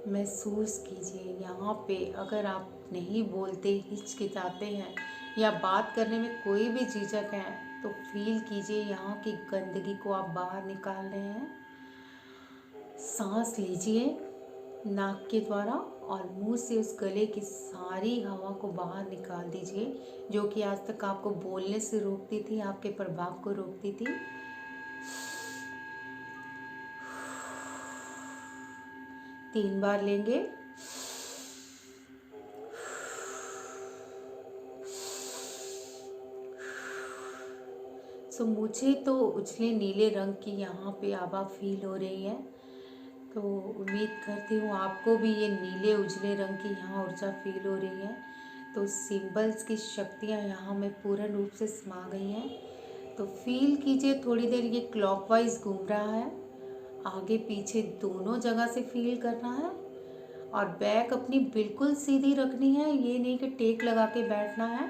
महसूस कीजिए। यहाँ पे अगर आप नहीं बोलते, हिचकिचाते हैं या बात करने में कोई भी झिझक है, तो फील कीजिए यहाँ की गंदगी को आप बाहर निकाल रहे हैं। सांस लीजिए नाक के द्वारा और मुंह से उस गले की सारी हवा को बाहर निकाल दीजिए जो कि आज तक आपको बोलने से रोकती थी, आपके प्रभाव को रोकती थी। 3 बार लेंगे। मुझे तो उजले नीले रंग की यहाँ पे आभा फील हो रही है, तो उम्मीद करती हूँ आपको भी ये नीले उजले रंग की यहाँ ऊर्जा फील हो रही है। तो सिंबल्स की शक्तियाँ यहाँ में पूर्ण रूप से समा गई हैं। तो फील कीजिए थोड़ी देर ये क्लॉकवाइज घूम रहा है, आगे पीछे दोनों जगह से फील करना है और बैक अपनी बिल्कुल सीधी रखनी है, ये नहीं कि टेक लगा के बैठना है।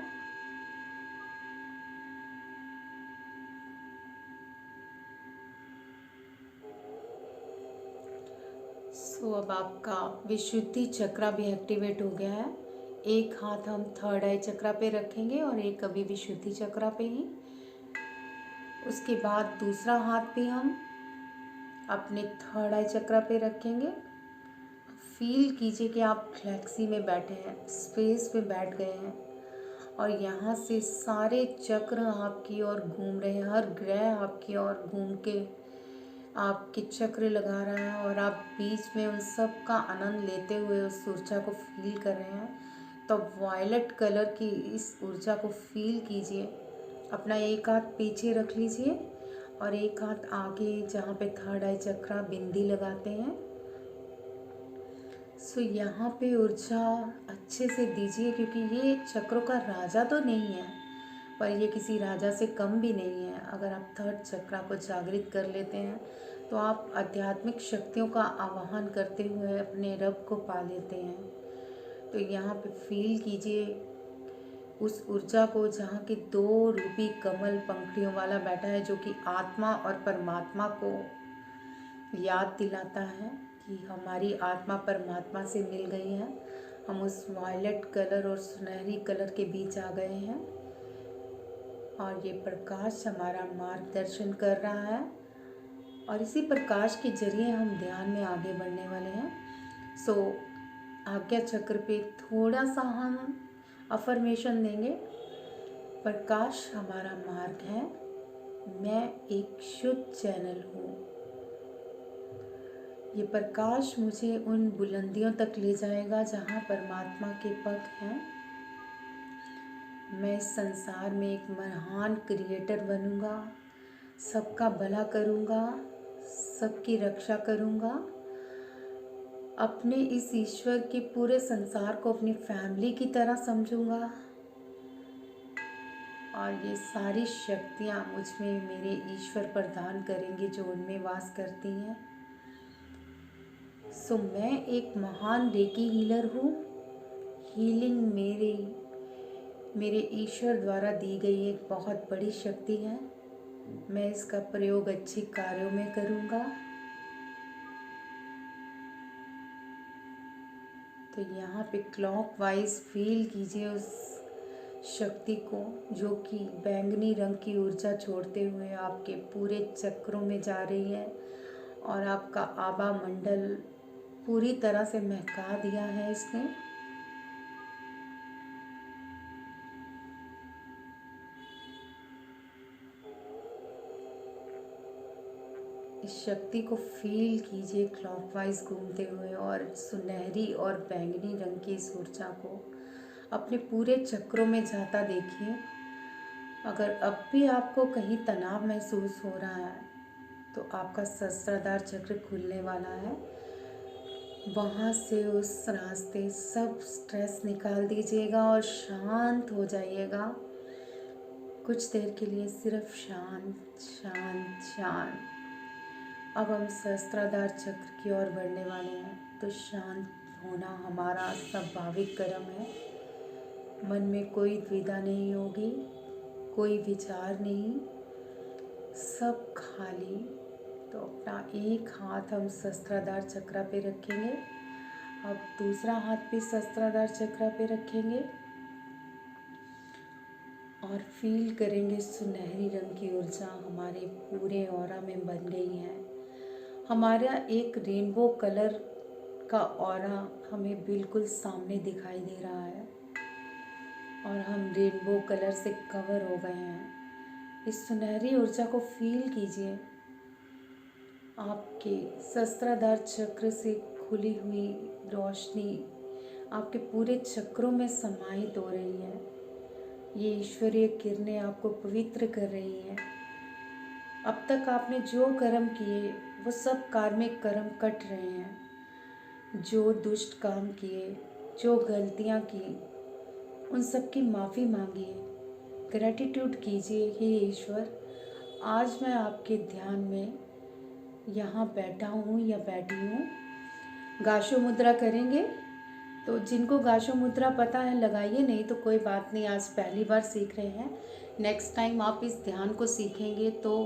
अब आपका विशुद्धि चक्रा भी एक्टिवेट हो गया है। एक हाथ हम थर्ड आई चक्रा पे रखेंगे और एक अभी विशुद्धि चक्रा पे ही। उसके बाद दूसरा हाथ भी हम अपने थर्ड आई चक्रा पे रखेंगे। फील कीजिए कि आप गैलेक्सी में बैठे हैं, स्पेस में बैठ गए हैं और यहाँ से सारे चक्र आपकी ओर घूम रहे हैं। हर ग्रह आपकी ओर घूम के आपके चक्र लगा रहा है और आप बीच में उन सब का आनंद लेते हुए उस ऊर्जा को फील कर रहे हैं। तो वायलेट कलर की इस ऊर्जा को फील कीजिए। अपना एक हाथ पीछे रख लीजिए और एक हाथ आगे जहाँ पे थर्ड आई चक्रा बिंदी लगाते हैं। सो यहाँ पे ऊर्जा अच्छे से दीजिए, क्योंकि ये चक्रों का राजा तो नहीं है पर ये किसी राजा से कम भी नहीं है। अगर आप थर्ड चक्रा को जागृत कर लेते हैं तो आप आध्यात्मिक शक्तियों का आवाहन करते हुए अपने रब को पा लेते हैं। तो यहाँ पे फील कीजिए उस ऊर्जा को जहाँ के 2 रूपी कमल पंखुड़ियों वाला बैठा है, जो कि आत्मा और परमात्मा को याद दिलाता है कि हमारी आत्मा परमात्मा से मिल गई है। हम उस वायलेट कलर और सुनहरी कलर के बीच आ गए हैं और ये प्रकाश हमारा मार्गदर्शन कर रहा है और इसी प्रकाश के जरिए हम ध्यान में आगे बढ़ने वाले हैं। सो आज्ञा चक्र पे थोड़ा सा हम अफर्मेशन देंगे। प्रकाश हमारा मार्ग है, मैं एक शुद्ध चैनल हूँ। ये प्रकाश मुझे उन बुलंदियों तक ले जाएगा जहाँ परमात्मा के पग हैं। मैं इस संसार में एक महान क्रिएटर बनूंगा, सबका भला करूंगा, सबकी रक्षा करूंगा, अपने इस ईश्वर के पूरे संसार को अपनी फैमिली की तरह समझूंगा और ये सारी शक्तियाँ मुझ में मेरे ईश्वर प्रदान करेंगे जो उनमें वास करती हैं। सो मैं एक महान रेकी हीलर हूँ। हीलिंग मेरे ईश्वर द्वारा दी गई एक बहुत बड़ी शक्ति है। मैं इसका प्रयोग अच्छे कार्यों में करूँगा। तो यहाँ पे क्लॉकवाइज फील कीजिए उस शक्ति को, जो कि बैंगनी रंग की ऊर्जा छोड़ते हुए आपके पूरे चक्रों में जा रही है और आपका आभा मंडल पूरी तरह से महका दिया है इसने। इस शक्ति को फील कीजिए क्लॉकवाइज घूमते हुए और सुनहरी और बैंगनी रंग की इस ऊर्जा को अपने पूरे चक्रों में जाता देखिए। अगर अब भी आपको कहीं तनाव महसूस हो रहा है तो आपका सहस्त्राधार चक्र खुलने वाला है। वहाँ से उस रास्ते सब स्ट्रेस निकाल दीजिएगा और शांत हो जाइएगा। कुछ देर के लिए सिर्फ शांत शांत शांत। अब हम सहस्त्राधार चक्र की ओर बढ़ने वाले हैं। तो शांत होना हमारा स्वाभाविक कर्म है। मन में कोई द्विधा नहीं होगी, कोई विचार नहीं, सब खाली। तो अपना एक हाथ हम सहस्त्राधार चक्र पे रखेंगे, अब दूसरा हाथ भी सहस्त्राधार चक्र पे रखेंगे और फील करेंगे सुनहरी रंग की ऊर्जा हमारे पूरे ऑरा में बन गई है। हमारा एक रेनबो कलर का ऑरा हमें बिल्कुल सामने दिखाई दे रहा है और हम रेनबो कलर से कवर हो गए हैं। इस सुनहरी ऊर्जा को फील कीजिए। आपके सहस्त्राधार चक्र से खुली हुई रोशनी आपके पूरे चक्रों में समाहित हो रही है। ये ईश्वरीय किरणें आपको पवित्र कर रही हैं। अब तक आपने जो कर्म किए वो सब कार्मिक कर्म कट रहे हैं। जो दुष्ट काम किए, जो गलतियाँ की, उन सब की माफ़ी मांगिए, ग्रैटिट्यूड कीजिए। हे ईश्वर, आज मैं आपके ध्यान में यहाँ बैठा हूँ या बैठी हूँ। गाशो मुद्रा करेंगे, तो जिनको गाशो मुद्रा पता है लगाइए, नहीं तो कोई बात नहीं, आज पहली बार सीख रहे हैं। नेक्स्ट टाइम आप इस ध्यान को सीखेंगे तो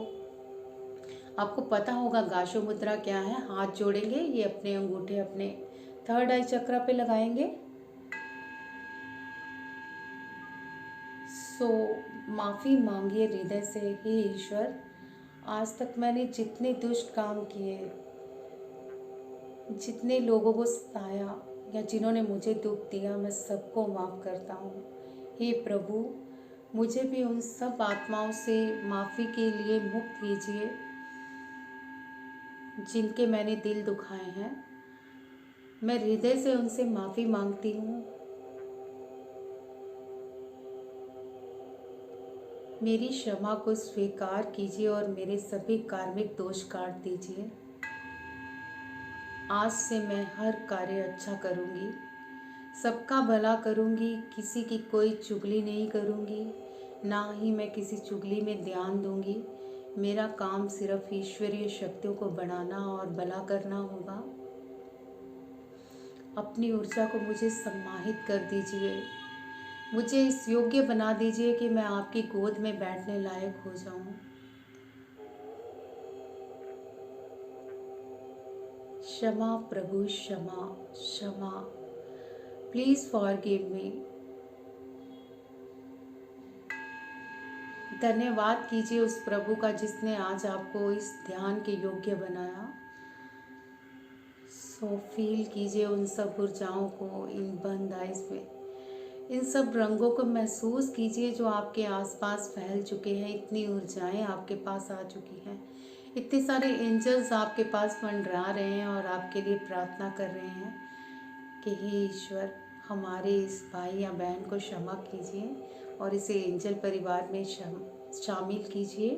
आपको पता होगा गाशो मुद्रा क्या है। हाथ जोड़ेंगे, ये अपने अंगूठे अपने थर्ड आई चक्रा पे लगाएंगे। सो माफ़ी मांगिए हृदय से, हे ईश्वर, आज तक मैंने जितने दुष्ट काम किए, जितने लोगों को सताया या जिन्होंने मुझे दुख दिया, मैं सबको माफ़ करता हूँ। हे प्रभु, मुझे भी उन सब आत्माओं से माफ़ी के लिए मुक्त कीजिए जिनके मैंने दिल दुखाए हैं। मैं हृदय से उनसे माफ़ी मांगती हूँ। मेरी क्षमा को स्वीकार कीजिए और मेरे सभी कार्मिक दोष काट दीजिए। आज से मैं हर कार्य अच्छा करूँगी, सबका भला करूँगी, किसी की कोई चुगली नहीं करूँगी, ना ही मैं किसी चुगली में ध्यान दूँगी। मेरा काम सिर्फ ईश्वरीय शक्तियों को बढ़ाना और भला करना होगा। अपनी ऊर्जा को मुझे सम्माहित कर दीजिए। मुझे इस योग्य बना दीजिए कि मैं आपकी गोद में बैठने लायक हो जाऊं। क्षमा प्रभु, क्षमा क्षमा, प्लीज फॉरगिव मी। धन्यवाद कीजिए उस प्रभु का जिसने आज आपको इस ध्यान के योग्य बनाया। सो फील कीजिए उन सब ऊर्जाओं को, इन बंद आइज में, इन सब रंगों को महसूस कीजिए जो आपके आसपास फैल चुके हैं। इतनी ऊर्जाएं आपके पास आ चुकी हैं, इतने सारे एंजल्स आपके पास मंडरा रहे हैं और आपके लिए प्रार्थना कर रहे हैं कि हे ईश्वर, हमारे इस भाई या बहन को क्षमा कीजिए और इसे एंजल परिवार में शामिल कीजिए।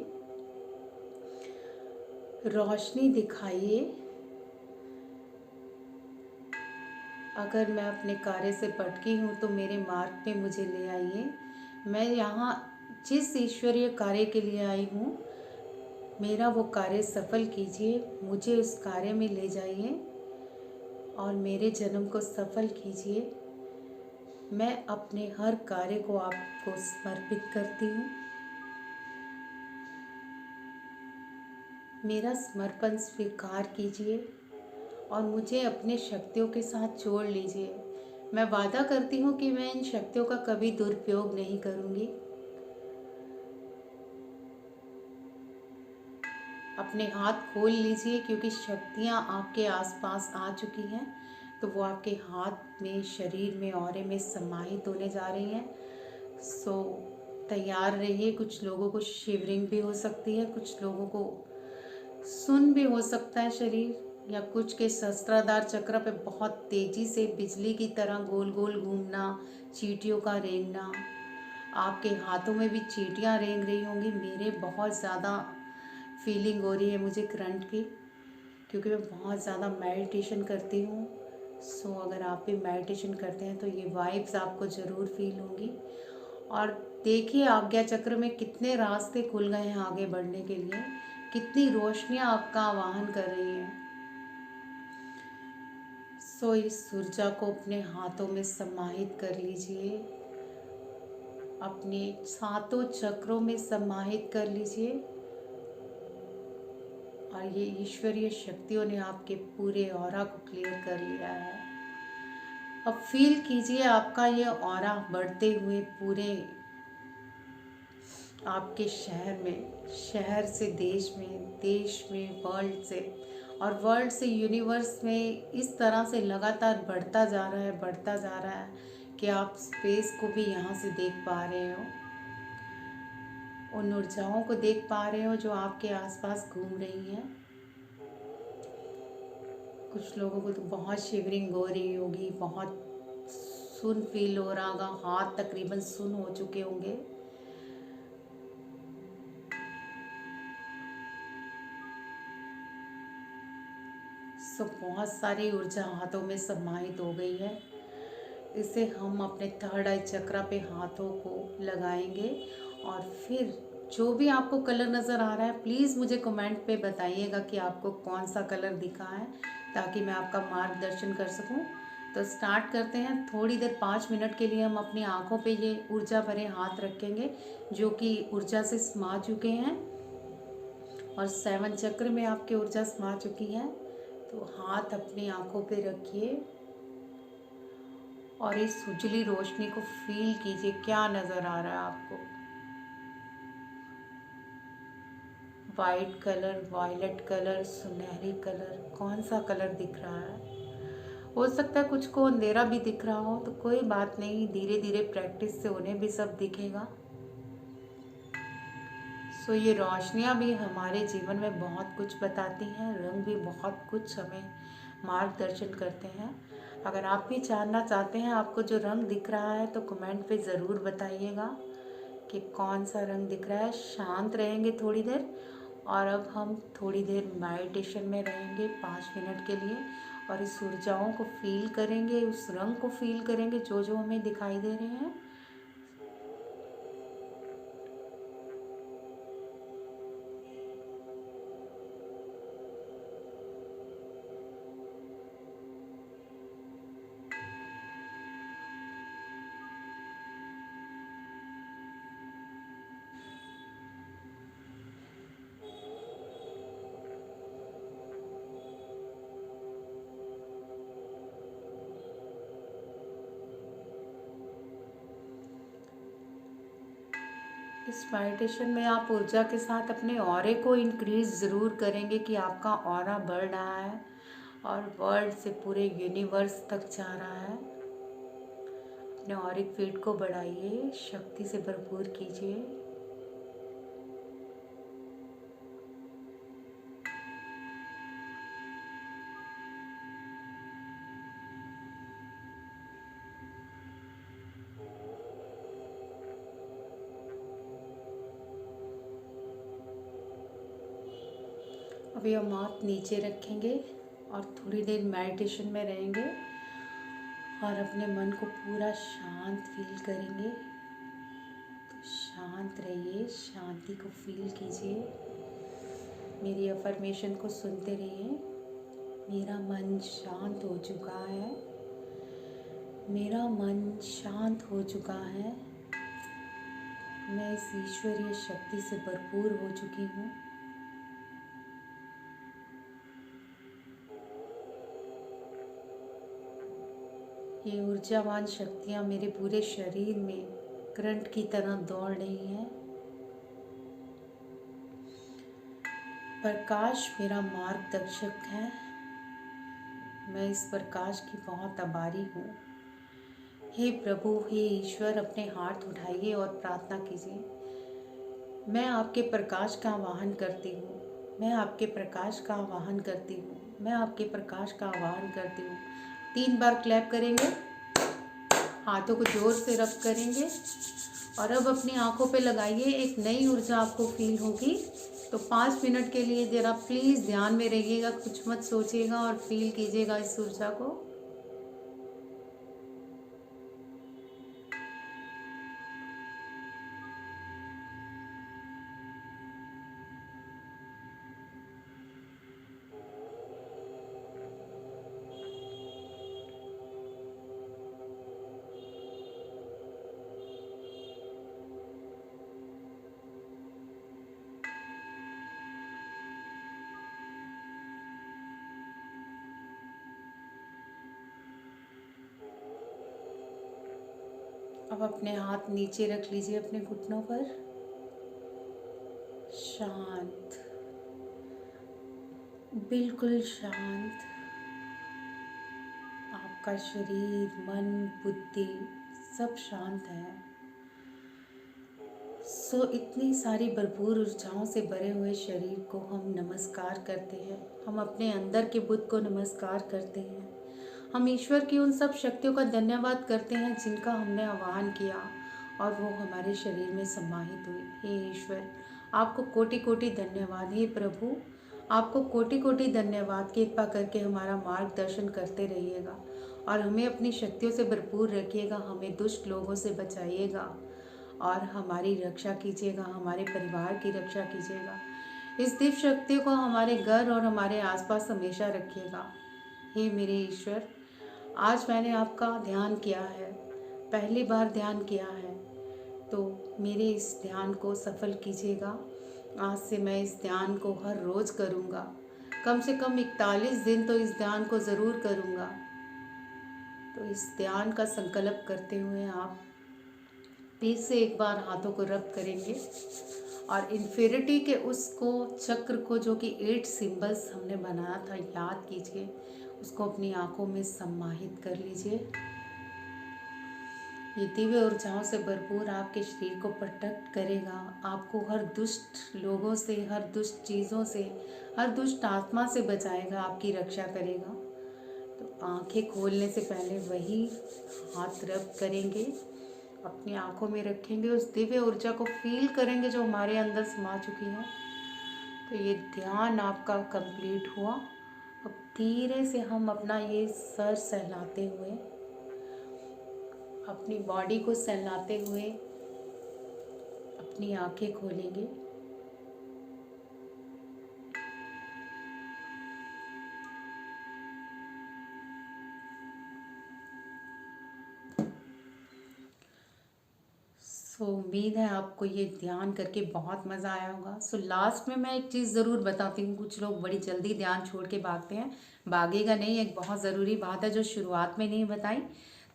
रोशनी दिखाइए। अगर मैं अपने कार्य से भटकी हूँ तो मेरे मार्ग पे मुझे ले आइए। मैं यहाँ जिस ईश्वरीय कार्य के लिए आई हूँ, मेरा वो कार्य सफल कीजिए। मुझे उस कार्य में ले जाइए और मेरे जन्म को सफल कीजिए। मैं अपने हर कार्य को आपको समर्पित करती हूँ। मेरा समर्पण स्वीकार कीजिए और मुझे अपने शक्तियों के साथ जोड़ लीजिए। मैं वादा करती हूँ कि मैं इन शक्तियों का कभी दुरुपयोग नहीं करूँगी। अपने हाथ खोल लीजिए क्योंकि शक्तियाँ आपके आसपास आ चुकी हैं, तो वो आपके हाथ में, शरीर में, ऑरे में समाहित होने जा रही हैं। सो तैयार रहिए। कुछ लोगों को शिवरिंग भी हो सकती है, कुछ लोगों को सुन भी हो सकता है शरीर, या कुछ के सहस्त्राधार चक्र पे बहुत तेजी से बिजली की तरह गोल गोल घूमना, चींटियों का रेंगना। आपके हाथों में भी चींटियाँ रेंग रही होंगी। मेरे बहुत ज़्यादा फीलिंग हो रही है मुझे करंट की, क्योंकि मैं बहुत ज़्यादा मेडिटेशन करती हूँ। सो अगर आप भी मेडिटेशन करते हैं तो ये वाइब्स आपको ज़रूर फील होंगी। और देखिए आज्ञा चक्र में कितने रास्ते खुल गए हैं आगे बढ़ने के लिए, कितनी रोशनियाँ आपका आवाहन कर रही हैं। सो इस ऊर्जा को अपने हाथों में समाहित कर लीजिए, अपने सातों चक्रों में समाहित कर लीजिए और ये ईश्वरीय शक्तियों ने आपके पूरे ऑरा को क्लियर कर लिया है। अब फील कीजिए आपका ये ऑरा बढ़ते हुए पूरे आपके शहर में, शहर से देश में वर्ल्ड से, और वर्ल्ड से यूनिवर्स में इस तरह से लगातार बढ़ता जा रहा है कि आप स्पेस को भी यहाँ से देख पा रहे हो। उन ऊर्जाओं को देख पा रहे हो जो आपके आसपास घूम रही हैं। कुछ लोगों को तो बहुत शिवरिंग हो रही होगी, बहुत सुन फील हो रहा होगा, हाथ तकरीबन सुन हो चुके होंगे। सो बहुत सारी ऊर्जा हाथों में समाहित हो गई है। इसे हम अपने थर्ड आई चक्रा पे हाथों को लगाएंगे और फिर जो भी आपको कलर नज़र आ रहा है प्लीज़ मुझे कमेंट पे बताइएगा कि आपको कौन सा कलर दिखा है, ताकि मैं आपका मार्गदर्शन कर सकूं। तो स्टार्ट करते हैं। थोड़ी देर 5 मिनट के लिए हम अपनी आँखों पे ये ऊर्जा भरे हाथ रखेंगे जो कि ऊर्जा से समा चुके हैं। और 7 चक्र में आपकी ऊर्जा समा चुकी है। तो हाथ अपनी आंखों पे रखिए और इस उजली रोशनी को फील कीजिए। क्या नज़र आ रहा है आपको? वाइट कलर, वायलेट कलर, सुनहरी कलर, कौन सा कलर दिख रहा है? हो सकता है कुछ को अंधेरा भी दिख रहा हो, तो कोई बात नहीं, धीरे धीरे प्रैक्टिस से उन्हें भी सब दिखेगा। सो ये रोशनियाँ भी हमारे जीवन में बहुत कुछ बताती हैं, रंग भी बहुत कुछ हमें मार्गदर्शन करते हैं। अगर आप भी जानना चाहते हैं आपको जो रंग दिख रहा है, तो कमेंट पे ज़रूर बताइएगा कि कौन सा रंग दिख रहा है। शांत रहेंगे थोड़ी देर, और अब हम थोड़ी देर मेडिटेशन में रहेंगे 5 मिनट के लिए, और इस ऊर्जाओं को फील करेंगे, उस रंग को फील करेंगे जो जो हमें दिखाई दे रहे हैं। इस मेडिटेशन में आप ऊर्जा के साथ अपने ऑरे को इंक्रीज ज़रूर करेंगे कि आपका ऑरा बढ़ रहा है और वर्ल्ड से पूरे यूनिवर्स तक जा रहा है। अपने ऑरिक फील्ड को बढ़ाइए, शक्ति से भरपूर कीजिए। अभी हम हाथ नीचे रखेंगे और थोड़ी देर मेडिटेशन में रहेंगे और अपने मन को पूरा शांत फील करेंगे। तो शांत रहिए, शांति को फील कीजिए। मेरी अफर्मेशन को सुनते रहिए। मेरा मन शांत हो चुका है, मेरा मन शांत हो चुका है, मैं इस ईश्वरीय शक्ति से भरपूर हो चुकी हूँ। ये ऊर्जावान शक्तियाँ मेरे पूरे शरीर में करंट की तरह दौड़ रही हैं। प्रकाश मेरा मार्गदर्शक है, मैं इस प्रकाश की बहुत आभारी हूँ। हे प्रभु, हे ईश्वर, अपने हाथ उठाइए और प्रार्थना कीजिए। मैं आपके प्रकाश का आवाहन करती हूँ, मैं आपके प्रकाश का आवाहन करती हूँ, मैं आपके प्रकाश का आवाहन करती हूँ। 3 बार क्लैप करेंगे, हाथों को जोर से रब करेंगे और अब अपनी आंखों पे लगाइए। एक नई ऊर्जा आपको फील होगी। तो 5 मिनट के लिए ज़रा प्लीज़ ध्यान में रहिएगा, कुछ मत सोचिएगा और फील कीजिएगा इस ऊर्जा को। अब अपने हाथ नीचे रख लीजिए अपने घुटनों पर। शांत, बिल्कुल शांत। आपका शरीर, मन, बुद्धि सब शांत है। सो इतनी सारी भरपूर ऊर्जाओं से भरे हुए शरीर को हम नमस्कार करते हैं। हम अपने अंदर के बुद्ध को नमस्कार करते हैं। हम ईश्वर की उन सब शक्तियों का धन्यवाद करते हैं जिनका हमने आह्वान किया और वो हमारे शरीर में समाहित हुई। हे ईश्वर, आपको कोटि कोटि धन्यवाद। हे प्रभु, आपको कोटि कोटि धन्यवाद। कृपा करके हमारा मार्गदर्शन करते रहिएगा और हमें अपनी शक्तियों से भरपूर रखिएगा। हमें दुष्ट लोगों से बचाइएगा और हमारी रक्षा कीजिएगा, हमारे परिवार की रक्षा कीजिएगा। इस दिव्य शक्ति को हमारे घर और हमारे आसपास हमेशा रखिएगा। हे मेरे ईश्वर, आज मैंने आपका ध्यान किया है, पहली बार ध्यान किया है, तो मेरे इस ध्यान को सफल कीजिएगा आज से मैं इस ध्यान को हर रोज़ करूँगा, कम से कम 41 दिन तो इस ध्यान को ज़रूर करूँगा। तो इस ध्यान का संकल्प करते हुए आप फिर से एक बार हाथों को रब करेंगे और इन्फिनिटी के उसको चक्र को, जो कि 8 सिंबल्स हमने बनाया था, याद कीजिए, उसको अपनी आंखों में सम्माहित कर लीजिए। ये दिव्य ऊर्जाओं से भरपूर आपके शरीर को प्रोटेक्ट करेगा, आपको हर दुष्ट लोगों से, हर दुष्ट चीज़ों से, हर दुष्ट आत्मा से बचाएगा, आपकी रक्षा करेगा। तो आंखें खोलने से पहले वही हाथ रब करेंगे, अपनी आंखों में रखेंगे, उस दिव्य ऊर्जा को फील करेंगे जो हमारे अंदर समा चुकी है। तो ये ध्यान आपका कंप्लीट हुआ। अब धीरे से हम अपना ये सर सहलाते हुए, अपनी बॉडी को सहलाते हुए अपनी आंखें खोलेंगे। उम्मीद है आपको ये ध्यान करके बहुत मज़ा आया होगा। लास्ट में मैं एक चीज़ ज़रूर बताती हूँ, कुछ लोग बड़ी जल्दी ध्यान छोड़ के भागते हैं, भागेगा नहीं, एक बहुत ज़रूरी बात है जो शुरुआत में नहीं बताई।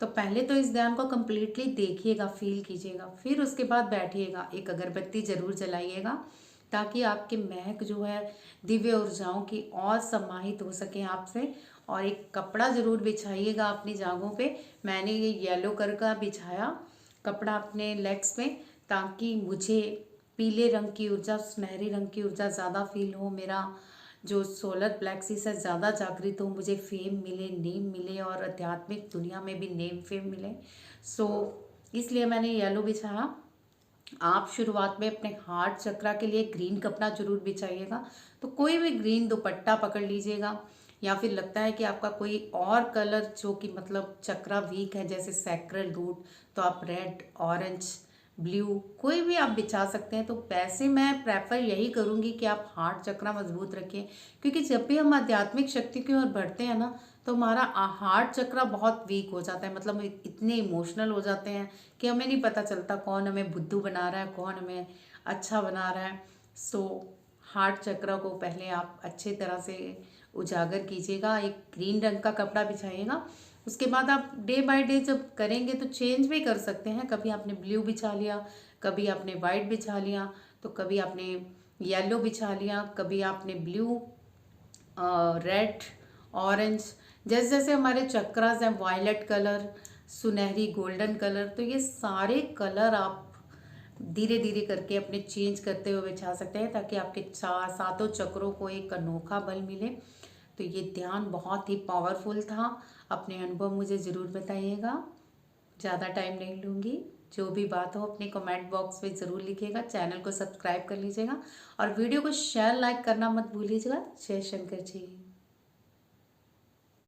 तो पहले तो इस ध्यान को कम्प्लीटली देखिएगा, फील कीजिएगा, फिर उसके बाद बैठिएगा, एक अगरबत्ती ज़रूर जलाइएगा ताकि आपकी महक जो है दिव्य ऊर्जाओं की और सम्माहित हो सके आपसे। और एक कपड़ा ज़रूर बिछाइएगा अपनी जांघों पे। मैंने ये येलो कलर का बिछाया कपड़ा अपने लेग्स में, ताकि मुझे पीले रंग की ऊर्जा, सुनहरी रंग की ऊर्जा ज़्यादा फील हो, मेरा जो सोलर प्लेक्सिस है ज़्यादा जागृत हो, मुझे फेम मिले, नेम मिले और आध्यात्मिक दुनिया में भी नेम फेम मिले। इसलिए मैंने येलो बिछाया। आप शुरुआत में अपने हार्ट चक्रा के लिए ग्रीन कपड़ा जरूर बिछाइएगा। तो कोई भी ग्रीन दुपट्टा पकड़ लीजिएगा, या फिर लगता है कि आपका कोई और कलर जो कि मतलब चक्रा वीक है, जैसे सैक्रल रूट, तो आप रेड, ऑरेंज, ब्लू कोई भी आप बिछा सकते हैं। तो वैसे मैं प्रेफर यही करूँगी कि आप हार्ट चक्रा मजबूत रखें, क्योंकि जब भी हम आध्यात्मिक शक्ति की ओर बढ़ते हैं ना, तो हमारा हार्ट चक्रा बहुत वीक हो जाता है। मतलब इतने इमोशनल हो जाते हैं कि हमें नहीं पता चलता कौन हमें बुद्धू बना रहा है, कौन हमें अच्छा बना रहा है। हार्ट चक्रा को पहले आप अच्छे तरह से उजागर कीजिएगा, एक ग्रीन रंग का कपड़ा बिछाइएगा। उसके बाद आप डे बाय डे जब करेंगे तो चेंज भी कर सकते हैं। कभी आपने ब्लू बिछा लिया, कभी आपने वाइट बिछा लिया, तो कभी आपने येलो बिछा लिया, कभी आपने ब्लू, रेड, ऑरेंज, जैसे जैसे हमारे चक्रास हैं, वायलेट कलर, सुनहरी गोल्डन कलर, तो ये सारे कलर आप धीरे धीरे करके अपने चेंज करते हुए बिछा सकते हैं, ताकि आपके सातों चक्रों को एक अनोखा बल मिले। तो ये ध्यान बहुत ही पावरफुल था। अपने अनुभव मुझे ज़रूर बताइएगा, ज़्यादा टाइम नहीं लूँगी। जो भी बात हो अपने कमेंट बॉक्स में ज़रूर लिखिएगा। चैनल को सब्सक्राइब कर लीजिएगा और वीडियो को शेयर लाइक करना मत भूलिएगा। जय शंकर जी।